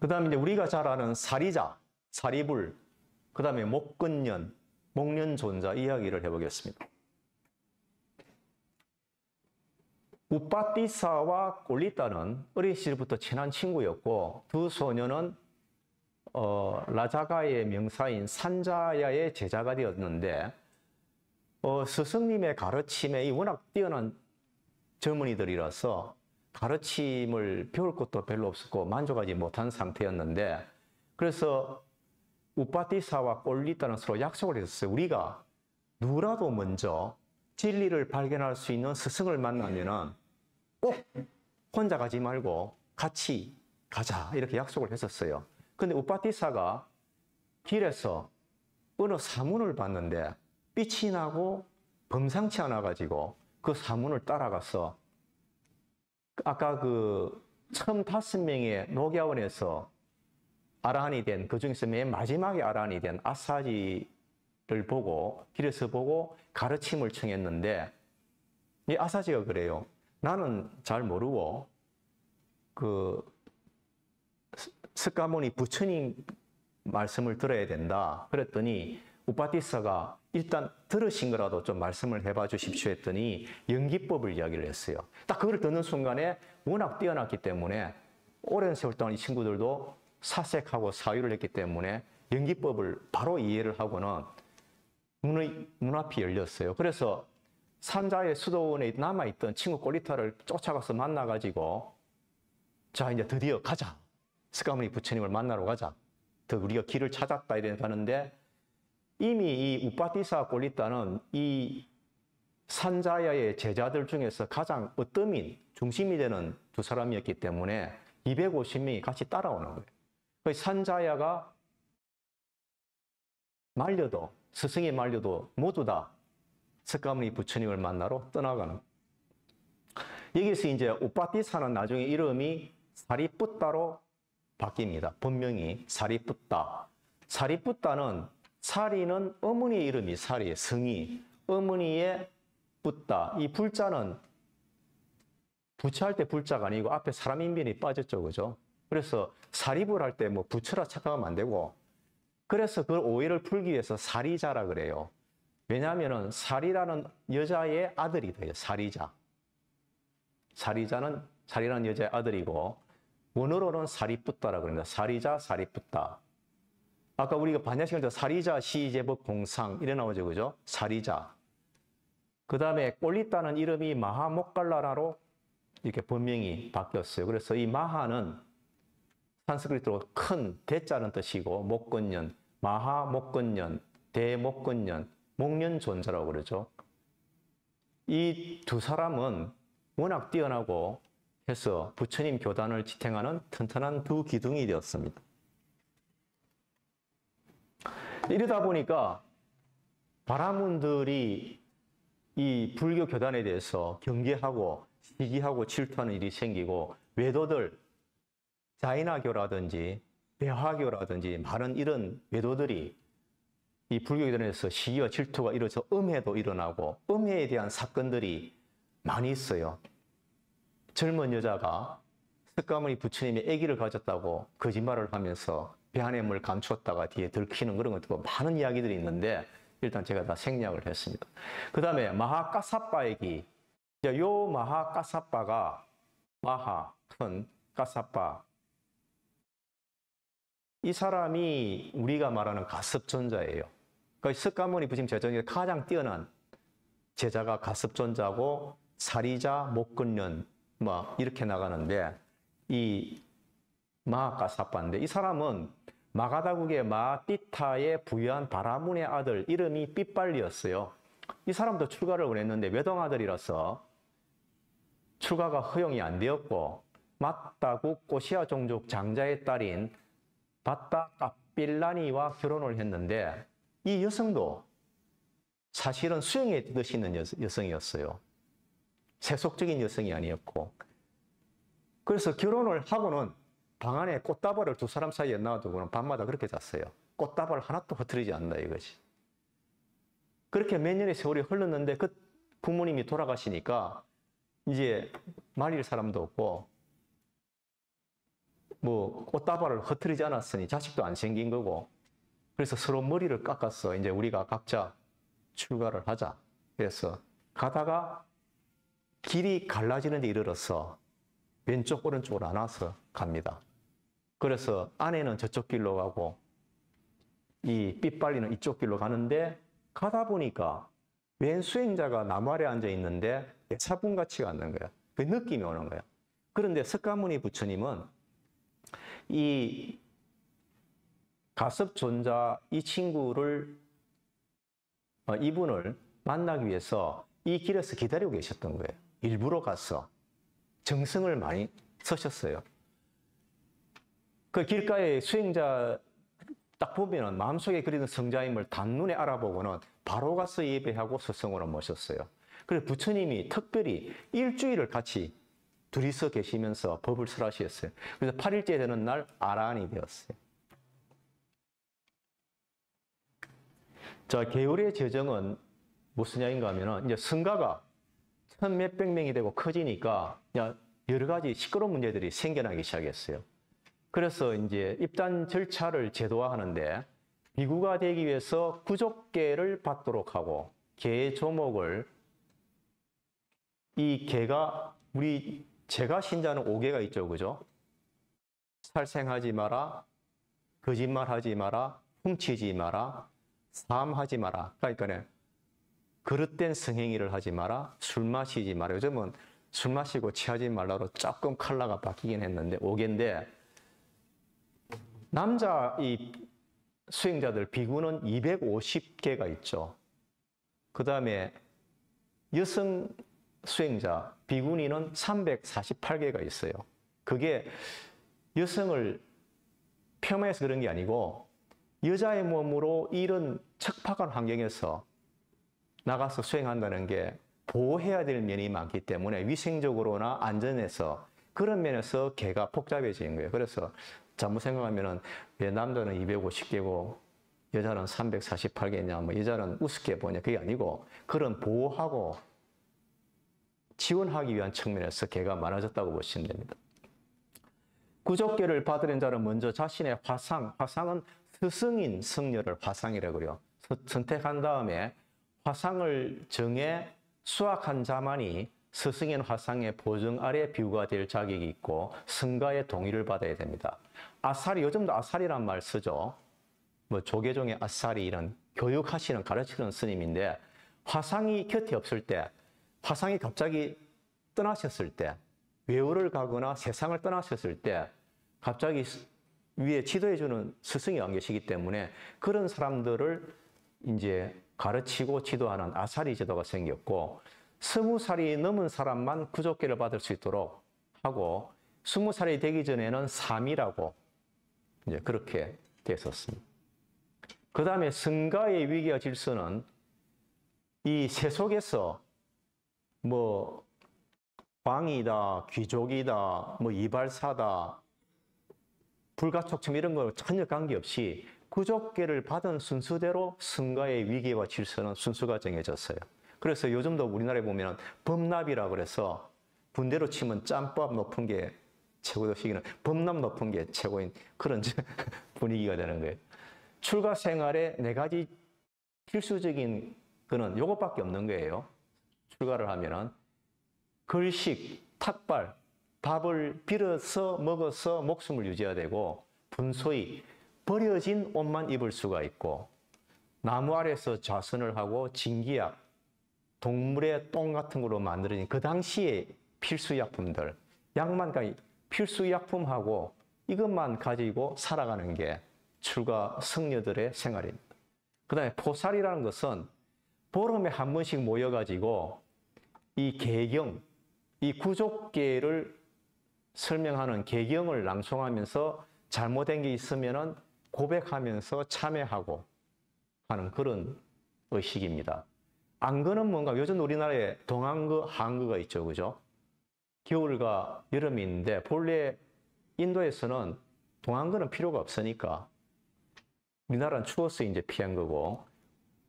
그 다음에 이제 우리가 잘 아는 사리자, 사리불, 그 다음에 목근년, 목련존자 이야기를 해보겠습니다. 우빠티사와 꼴리따는 어린 시절부터 친한 친구였고 두 소녀는 라자가의 명사인 산자야의 제자가 되었는데 스승님의 가르침에 워낙 뛰어난 젊은이들이라서 가르침을 배울 것도 별로 없었고 만족하지 못한 상태였는데 그래서 우빠티사와 꼴리따는 서로 약속을 했었어요. 우리가 누구라도 먼저 진리를 발견할 수 있는 스승을 만나면은 꼭 혼자 가지 말고 같이 가자 이렇게 약속을 했었어요. 근데 우빠티사가 길에서 어느 사문을 봤는데 빛이 나고 범상치 않아 가지고 그 사문을 따라가서 아까 그 처음 5명의 녹야원에서 아라한이 된 그 중에서 맨 마지막에 아라한이 된 아사지를 보고 길에서 보고 가르침을 청했는데 이 아사지가 그래요. 나는 잘 모르고 그 스가모니 부처님 말씀을 들어야 된다. 그랬더니 우빠티사가 일단 들으신 거라도 좀 말씀을 해봐 주십시오 했더니 연기법을 이야기를 했어요. 딱 그걸 듣는 순간에 워낙 뛰어났기 때문에 오랜 세월 동안 이 친구들도 사색하고 사유를 했기 때문에 연기법을 바로 이해를 하고는 눈앞이 열렸어요. 그래서 산자의 수도원에 남아있던 친구 꼴리타를 쫓아가서 만나가지고 자 이제 드디어 가자. 스가모니 부처님을 만나러 가자. 더 우리가 길을 찾았다 이래 가는데 이미 이 우빠티사 꼴리타는 이 산자야의 제자들 중에서 가장 으뜸인 중심이 되는 두 사람이었기 때문에 250명이 같이 따라오는 거예요. 산자야가 말려도 스승이 말려도 모두 다 스가모니 부처님을 만나러 떠나가는. 여기서 이제 우빠티사는 나중에 이름이 사리푸따로 바뀝니다. 본명이 사리푸따. 사리푸따는 사리는 어머니의 이름이 사리의 성이 어머니의 붓다. 이 불자는 부처할 때 불자가 아니고 앞에 사람 인변이 빠졌죠, 그죠? 그래서 사리불 할 때 뭐 부처라 착각하면 안 되고 그래서 그 오해를 풀기 위해서 사리자라 그래요. 왜냐하면은 사리라는 여자의 아들이 돼요. 사리자. 사리라는 여자의 아들이고 원어로는 사리푸따라 그럽니다. 사리자, 사리푸따. 아까 우리가 반야식할 때 사리자, 시제법, 공상 이래 나오죠, 그죠? 사리자. 그 다음에 꼴리따는 이름이 마하목갈라라로 이렇게 본명이 바뀌었어요. 그래서 이 마하는 산스크리트로 큰 대자는 뜻이고 목건년, 마하 목건년, 대목건년, 목련존자라고 그러죠. 이 두 사람은 워낙 뛰어나고 해서 부처님 교단을 지탱하는 튼튼한 두 기둥이 되었습니다. 이러다 보니까 바라문들이 이 불교 교단에 대해서 경계하고 시기하고 질투하는 일이 생기고 외도들, 자이나교라든지 배화교라든지 많은 이런 외도들이 이 불교 교단에서 시기와 질투가 이루어져 음해도 일어나고 음해에 대한 사건들이 많이 있어요. 젊은 여자가 스가모니 부처님이 아기를 가졌다고 거짓말을 하면서 배 안에 물 감추었다가 뒤에 들키는 그런 것도 많은 이야기들이 있는데 일단 제가 다 생략을 했습니다. 그 다음에 마하까사빠 얘기. 요 마하까사빠가 마하, 큰, 까사빠. 이 사람이 우리가 말하는 가섭존자예요. 그러니까 스가모니 부처님 제자 중에 가장 뛰어난 제자가 가섭존자고 사리자, 목근련 뭐 이렇게 나가는데 이 마하까사빠인데 이 사람은 마가다국의 마띠타의 부유한 바라문의 아들 이름이 삐빨리였어요. 이 사람도 출가를 원했는데 외동아들이라서 출가가 허용이 안 되었고 마따국 꼬시아 종족 장자의 딸인 바따 까필라니와 결혼을 했는데 이 여성도 사실은 수영의 뜻이 있는 여성이었어요. 세속적인 여성이 아니었고 그래서 결혼을 하고는 방 안에 꽃다발을 두 사람 사이에 놔두고는 밤마다 그렇게 잤어요. 꽃다발 하나도 흐트리지 않는다 이것이. 그렇게 몇 년의 세월이 흘렀는데 그 부모님이 돌아가시니까 이제 말릴 사람도 없고 뭐 꽃다발을 흐트리지 않았으니 자식도 안 생긴 거고 그래서 서로 머리를 깎았어. 이제 우리가 각자 출가를 하자. 그래서 가다가 길이 갈라지는 데 이르러서 왼쪽 오른쪽으로 나눠서 갑니다. 그래서 아내는 저쪽 길로 가고 이 삐빨리는 이쪽 길로 가는데 가다 보니까 왼 수행자가 나무 아래 앉아 있는데 차분 같지가 않는 거야. 그 느낌이 오는 거야. 그런데 석가모니 부처님은 이 가섭존자 이 친구를 이분을 만나기 위해서 이 길에서 기다리고 계셨던 거예요. 일부러 가서 정성을 많이 쓰셨어요. 그 길가에 수행자 딱 보면은 마음속에 그리는 성자임을 단눈에 알아보고는 바로 가서 예배하고 서성으로 모셨어요. 그래서 부처님이 특별히 일주일을 같이 둘이서 계시면서 법을 설하셨어요. 그래서 8일째 되는 날 아라한이 되었어요. 자, 계율의 재정은 무슨 이야기인가 하면은 이제 성가가 천 몇백 명이 되고 커지니까 여러 가지 시끄러운 문제들이 생겨나기 시작했어요. 그래서 이제 입단 절차를 제도화하는데 비구가 되기 위해서 구족계를 받도록 하고 계 조목을 이 계가 제가 신자는 5계가 있죠, 그죠? 살생하지 마라, 거짓말하지 마라, 훔치지 마라, 사함하지 마라. 그러니까 그릇된 성행위를 하지 마라, 술 마시지 마라. 요즘은 술 마시고 취하지 말라로 조금 컬러가 바뀌긴 했는데 5계인데 남자 이 수행자들 비구는 250개가 있죠. 그 다음에 여성 수행자 비구니는 348개가 있어요. 그게 여성을 폄하해서 그런 게 아니고 여자의 몸으로 이런 척박한 환경에서 나가서 수행한다는 게 보호해야 될 면이 많기 때문에 위생적으로나 안전해서 그런 면에서 개가 복잡해진 거예요. 그래서 잘못 생각하면은 왜 남자는 250개고 여자는 348개냐, 뭐 여자는 우습게 보냐, 그게 아니고 그런 보호하고 지원하기 위한 측면에서 개가 많아졌다고 보시면 됩니다. 구족계를 받으려는 자는 먼저 자신의 화상은 스승인 성녀를 화상이라고 그래요. 선택한 다음에 화상을 정해 수확한 자만이 스승인 화상의 보증 아래 비구가 될 자격이 있고 성가의 동의를 받아야 됩니다. 아사리, 요즘도 아사리란 말 쓰죠. 뭐 조계종의 아사리 이런 교육하시는 가르치는 스님인데 화상이 곁에 없을 때, 화상이 갑자기 떠나셨을 때, 외우를 가거나 세상을 떠나셨을 때 갑자기 위에 지도해주는 스승이 안 계시기 때문에 그런 사람들을 이제 가르치고 지도하는 아사리 제도가 생겼고 20살이 넘은 사람만 구족계를 받을 수 있도록 하고 20살이 되기 전에는 삼이라고 이제 그렇게 됐었습니다. 그 다음에 성가의 위계와 질서는 이 세속에서 뭐 왕이다, 귀족이다, 뭐 이발사다, 불가촉점 이런 거 전혀 관계없이 구족계를 받은 순수대로 성가의 위계와 질서는 순수가 정해졌어요. 그래서 요즘도 우리나라에 보면 범납이라고 그래서 분대로 치면 짬밥 높은 게 최고도시기는 범납 높은 게 최고인 그런 분위기가 되는 거예요. 출가 생활에 4가지 필수적인 거는 요것밖에 없는 거예요. 출가를 하면은 걸식, 탁발, 밥을 빌어서 먹어서 목숨을 유지해야 되고 분소히 버려진 옷만 입을 수가 있고 나무 아래서 좌선을 하고 진기약, 동물의 똥 같은 거로 만들어진 그 당시의 필수약품들, 약만 필수약품하고 이것만 가지고 살아가는 게 출가 성녀들의 생활입니다. 그 다음에 포살이라는 것은 보름에 한 번씩 모여가지고 이 계경, 이 구족계를 설명하는 계경을 낭송하면서 잘못된 게 있으면은 고백하면서 참회하고 하는 그런 의식입니다. 안거는 뭔가 요즘 우리나라에 동안거, 한거가 있죠, 그죠? 겨울과 여름이 있는데 본래 인도에서는 동안거는 필요가 없으니까 우리나라는 추워서 이제 피한 거고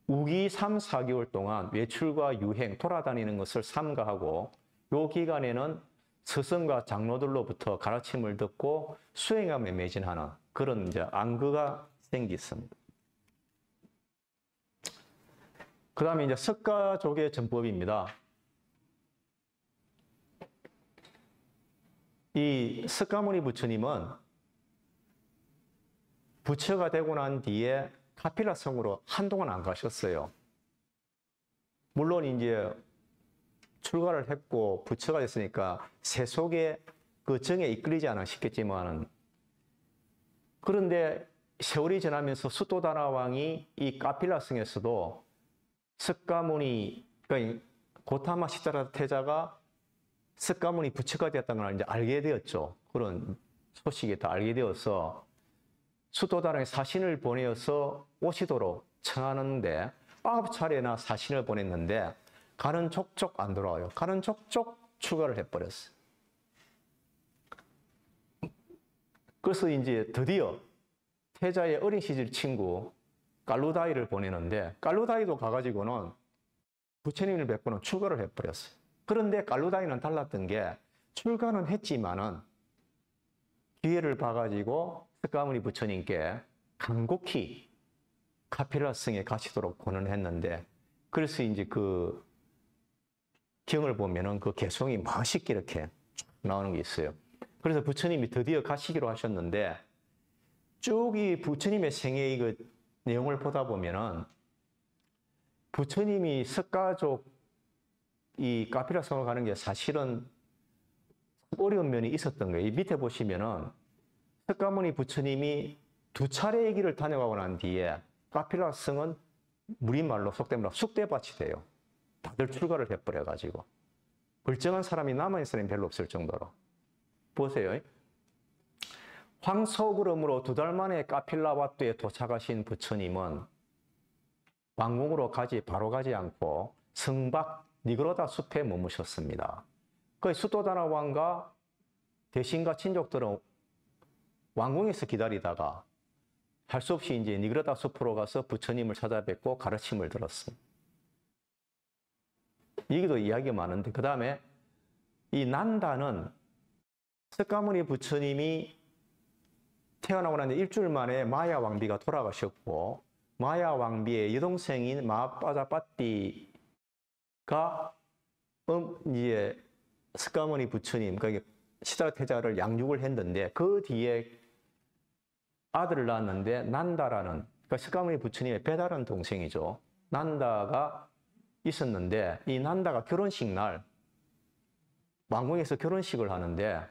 우기 3, 4개월 동안 외출과 유행, 돌아다니는 것을 삼가하고 요 기간에는 스승과 장로들로부터 가르침을 듣고 수행함에 매진하는 그런 이제 안거가 생겼습니다. 그 다음에 이제 석가족의 전법입니다. 이 석가모니 부처님은 부처가 되고 난 뒤에 카필라 성으로 한동안 안 가셨어요. 물론 이제 출가를 했고 부처가 됐으니까 세속의 그 정에 이끌리지 않아 싶겠지만은, 그런데 세월이 지나면서 수도다나 왕이 이 카필라 성에서도 석가모니, 그러니까 고타마 시다라 태자가 석가모니 부처가 되었다는 걸 이제 알게 되었죠. 그런 소식이 다 알게 되어서 수도다나에 사신을 보내어서 오시도록 청하는데 9차례나 사신을 보냈는데 가는 족족 안 돌아와요. 가는 족족 출가를 해버렸어요. 그래서 이제 드디어 태자의 어린 시절 친구 깔루다이를 보내는데, 깔루다이도 가가지고는 부처님을 뵙고는 출가를 해버렸어요. 그런데 깔루다이는 달랐던 게, 출가는 했지만은 기회를 봐가지고 석가모니 부처님께 간곡히 카필라성에 가시도록 권한했는데, 그래서 이제 그 경을 보면은 그 개성이 멋있게 이렇게 나오는 게 있어요. 그래서 부처님이 드디어 가시기로 하셨는데, 쭉 이 부처님의 생애의 그 내용을 보다 보면은 부처님이 석가족 이 카필라성을 가는 게 사실은 어려운 면이 있었던 거예요. 이 밑에 보시면은 석가모니 부처님이 2차례의 길을 다녀가고 난 뒤에 카필라성은 우리말로 속된 말로 쑥대밭이 돼요. 다들 출가를 해버려가지고 멀쩡한 사람이 남아있는 사람이 별로 없을 정도로. 보세요. 황소구름으로 2달 만에 카필라와트에 도착하신 부처님은 왕궁으로 바로 가지 않고 성박 니그로다 숲에 머무셨습니다. 그 수도다나 왕과 대신과 친족들은 왕궁에서 기다리다가 할 수 없이 이제 니그로다 숲으로 가서 부처님을 찾아뵙고 가르침을 들었습니다. 여기도 이야기가 많은데, 그 다음에 이 난다는 석가모니 부처님이 태어나고 난 일주일 만에 마야 왕비가 돌아가셨고, 마야 왕비의 여동생인 마하빠자빠띠가 이제 석가모니 부처님, 그러니까 시다라태자를 양육을 했는데, 그 뒤에 아들을 낳았는데 난다라는, 그러니까 석가모니 부처님의 배다른 동생이죠. 난다가 있었는데, 이 난다가 결혼식 날 왕궁에서 결혼식을 하는데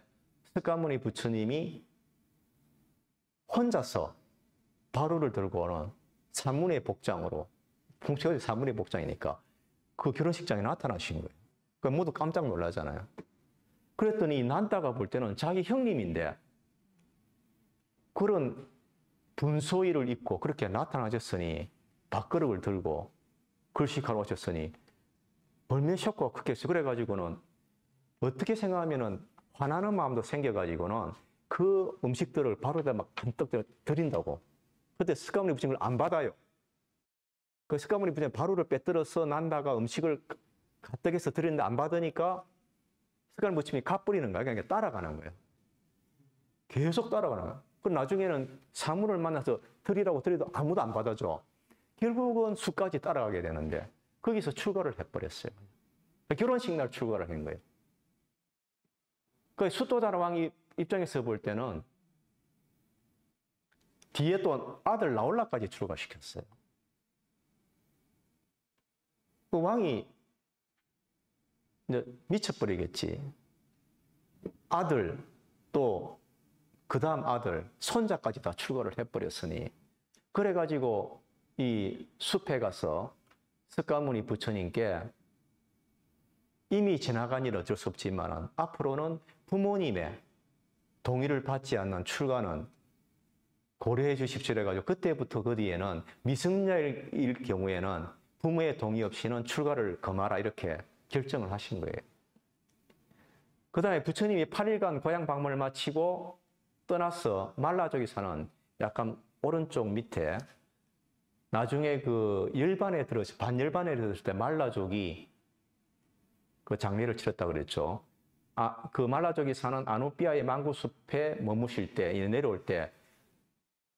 석가모니 부처님이 혼자서 바루를 들고는 사문의 복장으로, 풍채가 사문의 복장이니까 그 결혼식장에 나타나신 거예요. 그 모두 깜짝 놀라잖아요. 그랬더니 난다가 볼 때는 자기 형님인데 그런 분소의를 입고 그렇게 나타나셨으니, 밥그릇을 들고 글씨하러 오셨으니 벌면 쇼크가 크겠어요. 그래가지고는 어떻게 생각하면은 화나는 마음도 생겨가지고는 그 음식들을 바로다 막 한떡 드린다고. 그때 석가모니 부처님을 안 받아요. 그 석가모니 부처님 바로를 빼들어서 난다가 음식을 가뜩해서 드리는데 안 받으니까 석가모니 부처님이 갓부리는 거야. 그냥 따라가는 거예요. 계속 따라가는 거야. 그 나중에는 사물을 만나서 드리라고 드려도 아무도 안 받아줘. 결국은 수까지 따라가게 되는데 거기서 출가를 해버렸어요. 결혼식 날 출가를 한 거예요. 그 수도다나 왕이 입장에서 볼 때는 뒤에 또 아들 나올라까지 출가시켰어요. 그 왕이 이제 미쳐버리겠지. 아들 또 그 다음 아들, 손자까지 다 출가를 해버렸으니, 그래가지고 이 숲에 가서 석가모니 부처님께 이미 지나간 일 어쩔 수 없지만 앞으로는 부모님의 동의를 받지 않는 출가는 고려해 주십시오. 그래가지고 그때부터 그 뒤에는 미성년일 경우에는 부모의 동의 없이는 출가를 금하라 이렇게 결정을 하신 거예요. 그 다음에 부처님이 8일간 고향 방문을 마치고 떠나서 말라족이 사는 약간 오른쪽 밑에 나중에 그 반열반에 들었을 때 말라족이 그 장례를 치렀다고 그랬죠. 그 말라족이 사는 아누비아의 망구숲에 머무실 때, 내려올 때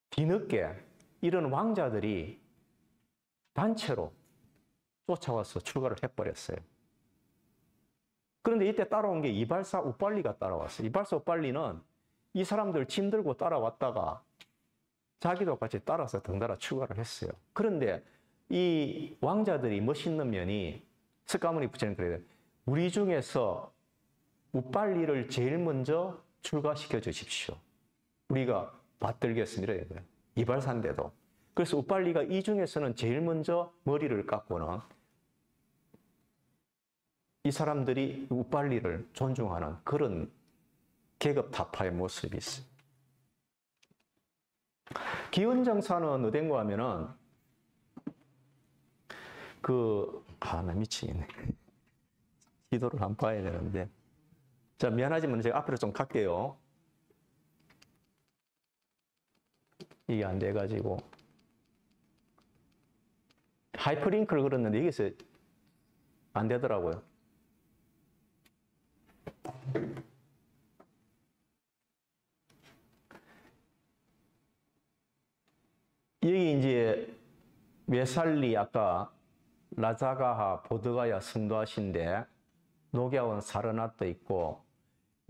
뒤늦게 이런 왕자들이 단체로 쫓아와서 출가를 해버렸어요. 그런데 이때 따라온 게 이발사 우빨리가 따라왔어요. 이발사 우빨리는 이 사람들 짐 들고 따라왔다가 자기도 같이 따라서 덩달아 출가를 했어요. 그런데 이 왕자들이 멋있는 면이 스가모니 부처님 그래요. 우리 중에서 우빨리를 제일 먼저 출가시켜 주십시오. 우리가 받들겠습니다. 이발사인데도. 그래서 우빨리가 이 중에서는 제일 먼저 머리를 깎고는 이 사람들이 우빨리를 존중하는 그런 계급 타파의 모습이 있어요. 기원정사는 어딘가 하면은 나 미치겠네. 지도를 한번 봐야 되는데. 자, 미안하지만 제가 앞으로 좀 갈게요. 이게 안 돼가지고. 하이퍼링크를 걸었는데 여기서 안 되더라고요. 여기 이제 웨살리 아까 라자가하 보드가야 성도하신데 녹야원 사르나또 있고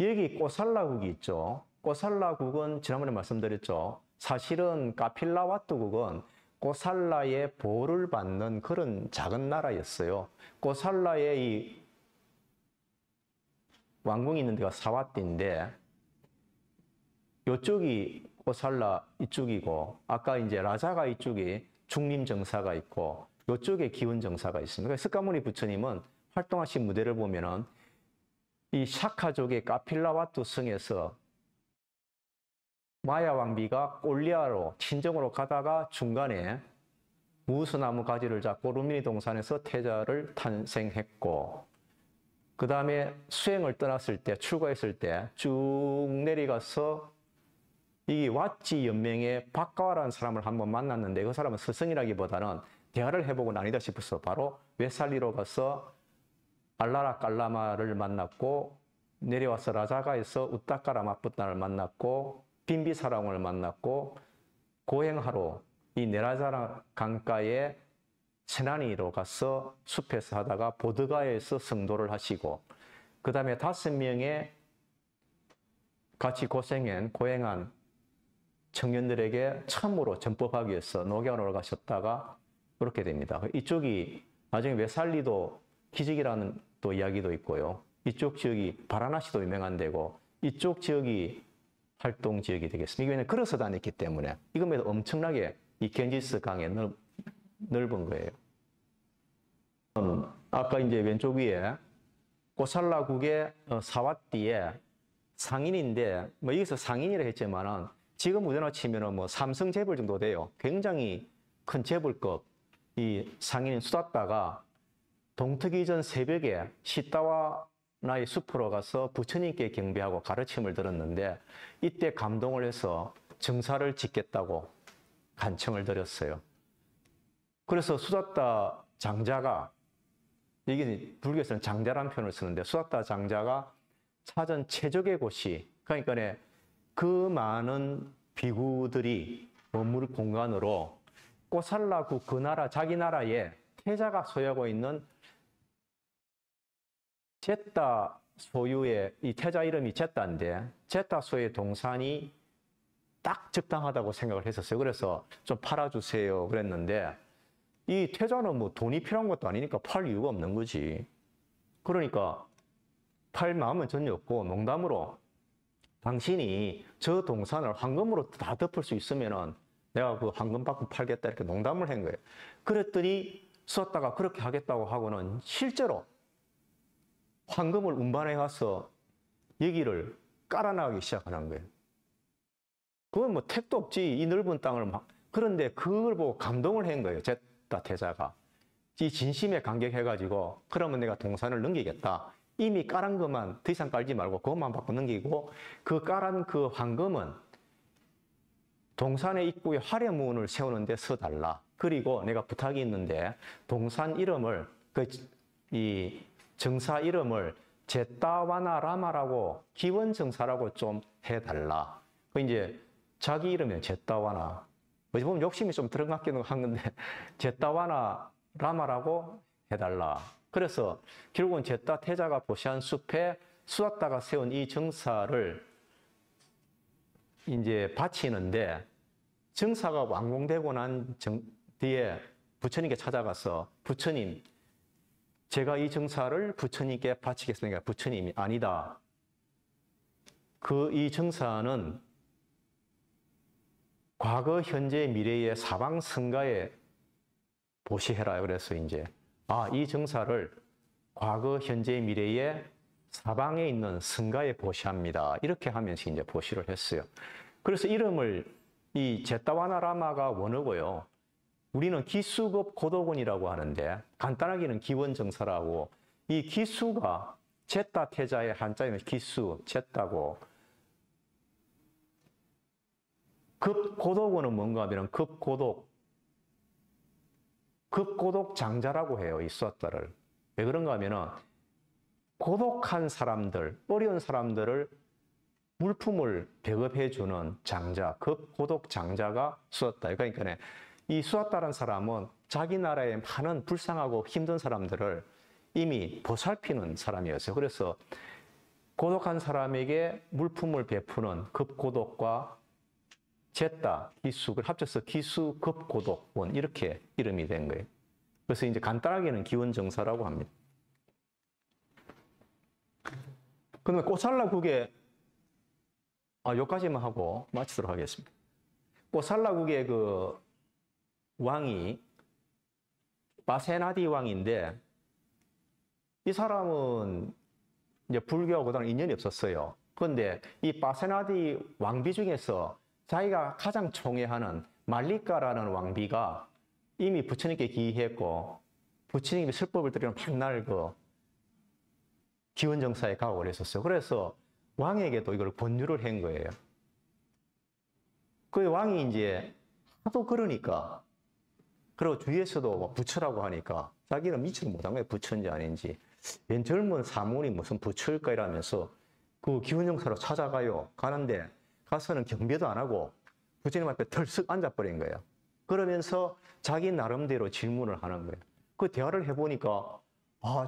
여기 꼬살라국이 있죠. 꼬살라국은 지난번에 말씀드렸죠. 사실은 카필라와트국은 꼬살라의 보호를 받는 그런 작은 나라였어요. 꼬살라의 이 왕궁이 있는 데가 사와띠인데 이쪽이 꼬살라 이쪽이고 아까 이제 라자가 이쪽이 중림정사가 있고 이쪽에 기원정사가 있습니다. 스가모니 부처님은 활동하신 무대를 보면은 이 샤카족의 카필라와투 성에서 마야 왕비가 꼴리아로 친정으로 가다가 중간에 무수나무 가지를 잡고 루미니 동산에서 태자를 탄생했고 그 다음에 수행을 떠났을 때 출가했을 때 쭉 내려가서 이 왓지 연맹의 박가와라는 사람을 한번 만났는데 그 사람은 스승이라기보다는 대화를 해보고 아니다 싶어서 바로 웨살리로 가서 알라라 깔라마를 만났고 내려와서 라자가에서 우타카라 마푸타를 만났고 빈비사랑을 만났고 고행하러 이 네라자라 강가에 세나니로 가서 숲에서 하다가 보드가에서 성도를 하시고 그 다음에 5명의 같이 고행한 청년들에게 처음으로 전법하기 위해서 녹야원으로 가셨다가 그렇게 됩니다. 이쪽이 나중에 웨살리도 기적이라는 또 이야기도 있고요. 이쪽 지역이 바라나시도 유명한 데고 이쪽 지역이 활동 지역이 되겠습니다. 이거는 걸어서 다녔기 때문에 이거보다 엄청나게 이 겐지스 강에 넓은 거예요. 아까 이제 왼쪽 위에 꼬살라국의 사와띠에 상인인데 뭐 여기서 상인이라 했지만은 지금 우리나라 치면은 뭐 삼성 재벌 정도 돼요. 굉장히 큰 재벌급 이 상인인 수다따가 동트기 전 새벽에 시타와나의 숲으로 가서 부처님께 경배하고 가르침을 들었는데 이때 감동을 해서 정사를 짓겠다고 간청을 드렸어요. 그래서 수다따 장자가 이게 불교에서는 장자라는 표현을 쓰는데 수다따 장자가 사전 최적의 곳이 그러니까 그 많은 비구들이 머물 공간으로 꼬살라국 그 나라 자기 나라에 태자가 소유하고 있는 제따 소유의 이 태자 이름이 제따인데 제따 소유의 동산이 딱 적당하다고 생각을 했었어요. 그래서 좀 팔아주세요 그랬는데 이 태자는 뭐 돈이 필요한 것도 아니니까 팔 이유가 없는 거지. 그러니까 팔 마음은 전혀 없고 농담으로 당신이 저 동산을 황금으로 다 덮을 수 있으면은 내가 그 황금 받고 팔겠다 이렇게 농담을 한 거예요. 그랬더니 썼다가 그렇게 하겠다고 하고는 실제로 황금을 운반해 가서 여기를 깔아나가기 시작하는 거예요. 그건 뭐 택도 없지. 이 넓은 땅을 막. 그런데 그걸 보고 감동을 한 거예요. 제따 태자가. 이 진심에 감격해가지고 그러면 내가 동산을 넘기겠다. 이미 깔은 것만 더 이상 깔지 말고 그것만 받고 넘기고 그 깔은 그 황금은 동산의 입구에 화려문을 세우는 데 서달라. 그리고 내가 부탁이 있는데 동산 이름을 이 정사 이름을 제따와나라마라고 기원정사라고 좀 해달라. 그 이제 자기 이름이 제따와나. 어찌 보면 욕심이 좀 들어갔기는 한 건데 제따와나라마라고 해달라. 그래서 결국은 제따 태자가 보시한 숲에 수았다가 세운 이 정사를 이제 바치는데, 정사가 완공되고 난 뒤에 부처님께 찾아가서, 부처님, 제가 이 정사를 부처님께 바치겠습니다. 부처님이 아니다. 이 정사는 과거, 현재, 미래의 사방 성가에 보시해라. 그래서 이제 이 정사를 과거, 현재, 미래의 사방에 있는 성가에 보시합니다. 이렇게 하면서 이제 보시를 했어요. 그래서 이름을 이 제타와나라마가 원어고요. 우리는 기수급 고도군이라고 하는데 간단하게는 기원정사라고, 이 기수가 제타 태자의 한자에는 기수, 제타고, 급고독은 뭔가 하면 급고독 장자라고 해요. 이 수아따를. 왜 그런가 하면은 고독한 사람들, 어려운 사람들을 물품을 배급해 주는 장자, 급고독 장자가 수아따. 그러니까 이 수아따라는 사람은 자기 나라에 많은 불쌍하고 힘든 사람들을 이미 보살피는 사람이었어요. 그래서 고독한 사람에게 물품을 베푸는 급고독과 제따, 기수를 합쳐서 기수, 급고독원, 이렇게 이름이 된 거예요. 그래서 이제 간단하게는 기원정사라고 합니다. 그러면 꼬살라국의, 여기까지만 하고 마치도록 하겠습니다. 꼬살라국의 그 왕이 바세나디 왕인데, 이 사람은 이제 불교하고는 인연이 없었어요. 그런데 이 바세나디 왕비 중에서 자기가 가장 총애하는 말리카라는 왕비가 이미 부처님께 기이했고, 부처님이 설법을 드리는 맨날 그 기원정사에 가고 그랬었어요. 그래서 왕에게도 이걸 권유를 한 거예요. 그 왕이 이제 하도 그러니까, 그리고 주위에서도 뭐 부처라고 하니까 자기는 믿지를 못한 거예요. 부처인지 아닌지. 웬 젊은 사문이 무슨 부처일까 이러면서 그 기원정사로 찾아가요. 가는데 가서는 경배도 안 하고 부처님 앞에 털썩 앉아버린 거예요. 그러면서 자기 나름대로 질문을 하는 거예요. 그 대화를 해보니까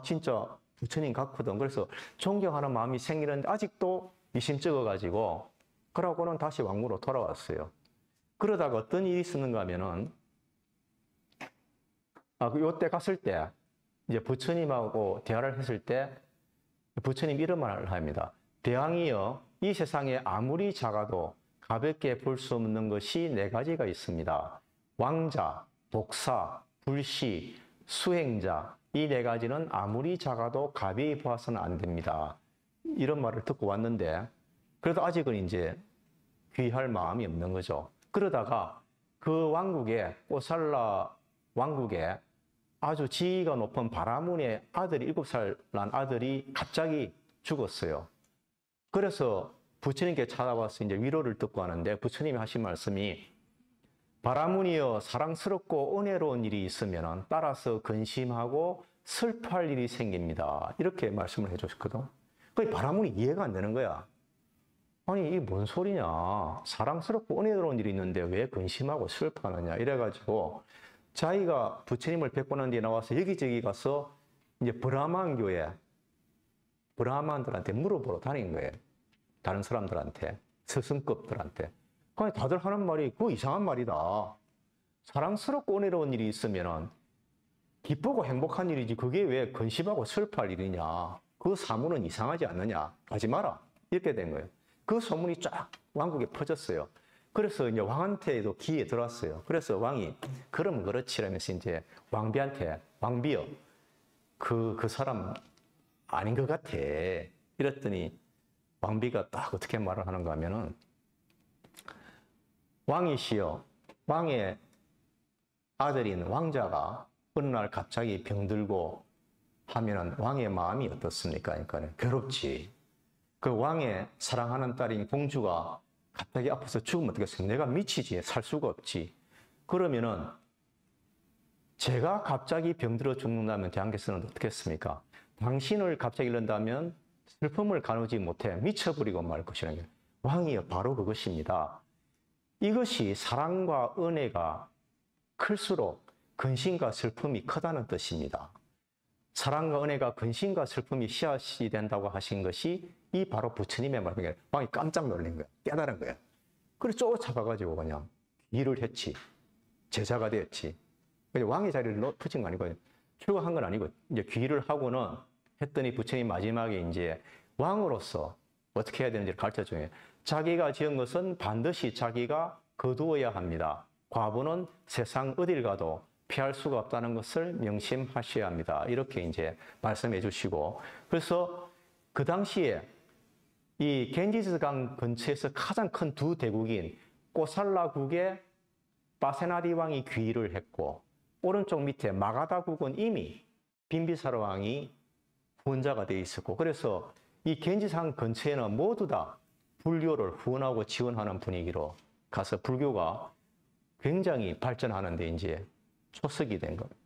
진짜 부처님 같거든. 그래서 존경하는 마음이 생기는데 아직도 미심쩍어가지고 그러고는 다시 왕궁으로 돌아왔어요. 그러다가 어떤 일이 있었는가 하면은 요때 갔을 때 이제 부처님하고 대화를 했을 때 부처님 이런 말을 합니다. 대왕이여, 이 세상에 아무리 작아도 가볍게 볼 수 없는 것이 네 가지가 있습니다. 왕자, 독사, 불시, 수행자. 이 네 가지는 아무리 작아도 가벼이 보아서는 안 됩니다. 이런 말을 듣고 왔는데, 그래도 아직은 이제 귀할 마음이 없는 거죠. 그러다가 그 왕국에, 꼬살라 왕국에 아주 지위가 높은 바라문의 아들이 7살 난 아들이 갑자기 죽었어요. 그래서 부처님께 찾아와서 이제 위로를 듣고 하는데, 부처님이 하신 말씀이 바라문이여, 사랑스럽고 은혜로운 일이 있으면 따라서 근심하고 슬퍼할 일이 생깁니다. 이렇게 말씀을 해주셨거든. 그 바라문이 이해가 안 되는 거야. 아니, 이게 뭔 소리냐. 사랑스럽고 은혜로운 일이 있는데 왜 근심하고 슬퍼하느냐. 이래가지고 자기가 부처님을 뵙고 난 뒤에 나와서 여기저기 가서 이제 브라만교에 브라만들한테 물어보러 다닌 거예요. 다른 사람들한테, 스승급들한테. 그러니까 다들 하는 말이 그거 이상한 말이다. 사랑스럽고 은혜로운 일이 있으면 기쁘고 행복한 일이지 그게 왜 근심하고 슬퍼할 일이냐. 그 사문은 이상하지 않느냐. 하지 마라. 이렇게 된 거예요. 그 소문이 쫙 왕국에 퍼졌어요. 그래서 이제 왕한테도 귀에 들어왔어요. 그래서 왕이 그러면 그렇지 라면서 이제 왕비한테, 왕비여, 그 사람 아닌 것 같아. 이랬더니 왕비가 딱 어떻게 말을 하는가 하면은, 왕이시여, 왕의 아들인 왕자가 어느 날 갑자기 병들고 하면은 왕의 마음이 어떻습니까? 그러니까 괴롭지. 그 왕의 사랑하는 딸인 공주가 갑자기 아파서 죽으면 어떻겠어요? 내가 미치지. 살 수가 없지. 그러면은 제가 갑자기 병들어 죽는다면 대왕께서는 어떻게 했습니까? 당신을 갑자기 잃는다면 슬픔을 가누지 못해 미쳐버리고 말 것이라는 게, 왕이여, 바로 그것입니다. 이것이 사랑과 은혜가 클수록 근심과 슬픔이 크다는 뜻입니다. 사랑과 은혜가 근심과 슬픔이 씨앗이 된다고 하신 것이 이 바로 부처님의 말이에요. 왕이 깜짝 놀란 거야. 깨달은 거야. 그래서 쫓아가가지고 그냥 일을 했지. 제자가 되었지. 왕의 자리를 붙인 거 아니고 출가한 건 아니고 이제 귀의를 하고는 했더니 부처님 마지막에 이제 왕으로서 어떻게 해야 되는지를 가르쳐 줘요. 자기가 지은 것은 반드시 자기가 거두어야 합니다. 과부는 세상 어딜 가도 피할 수가 없다는 것을 명심하셔야 합니다. 이렇게 이제 말씀해 주시고, 그래서 그 당시에 이 겐지스강 근처에서 가장 큰 두 대국인 꼬살라국에 바세나디 왕이 귀의를 했고, 오른쪽 밑에 마가다국은 이미 빈비사르 왕이 후원자가 되어 있었고, 그래서 이 겐지산 근처에는 모두 다 불교를 후원하고 지원하는 분위기로 가서 불교가 굉장히 발전하는데 이제 초석이 된 겁니다.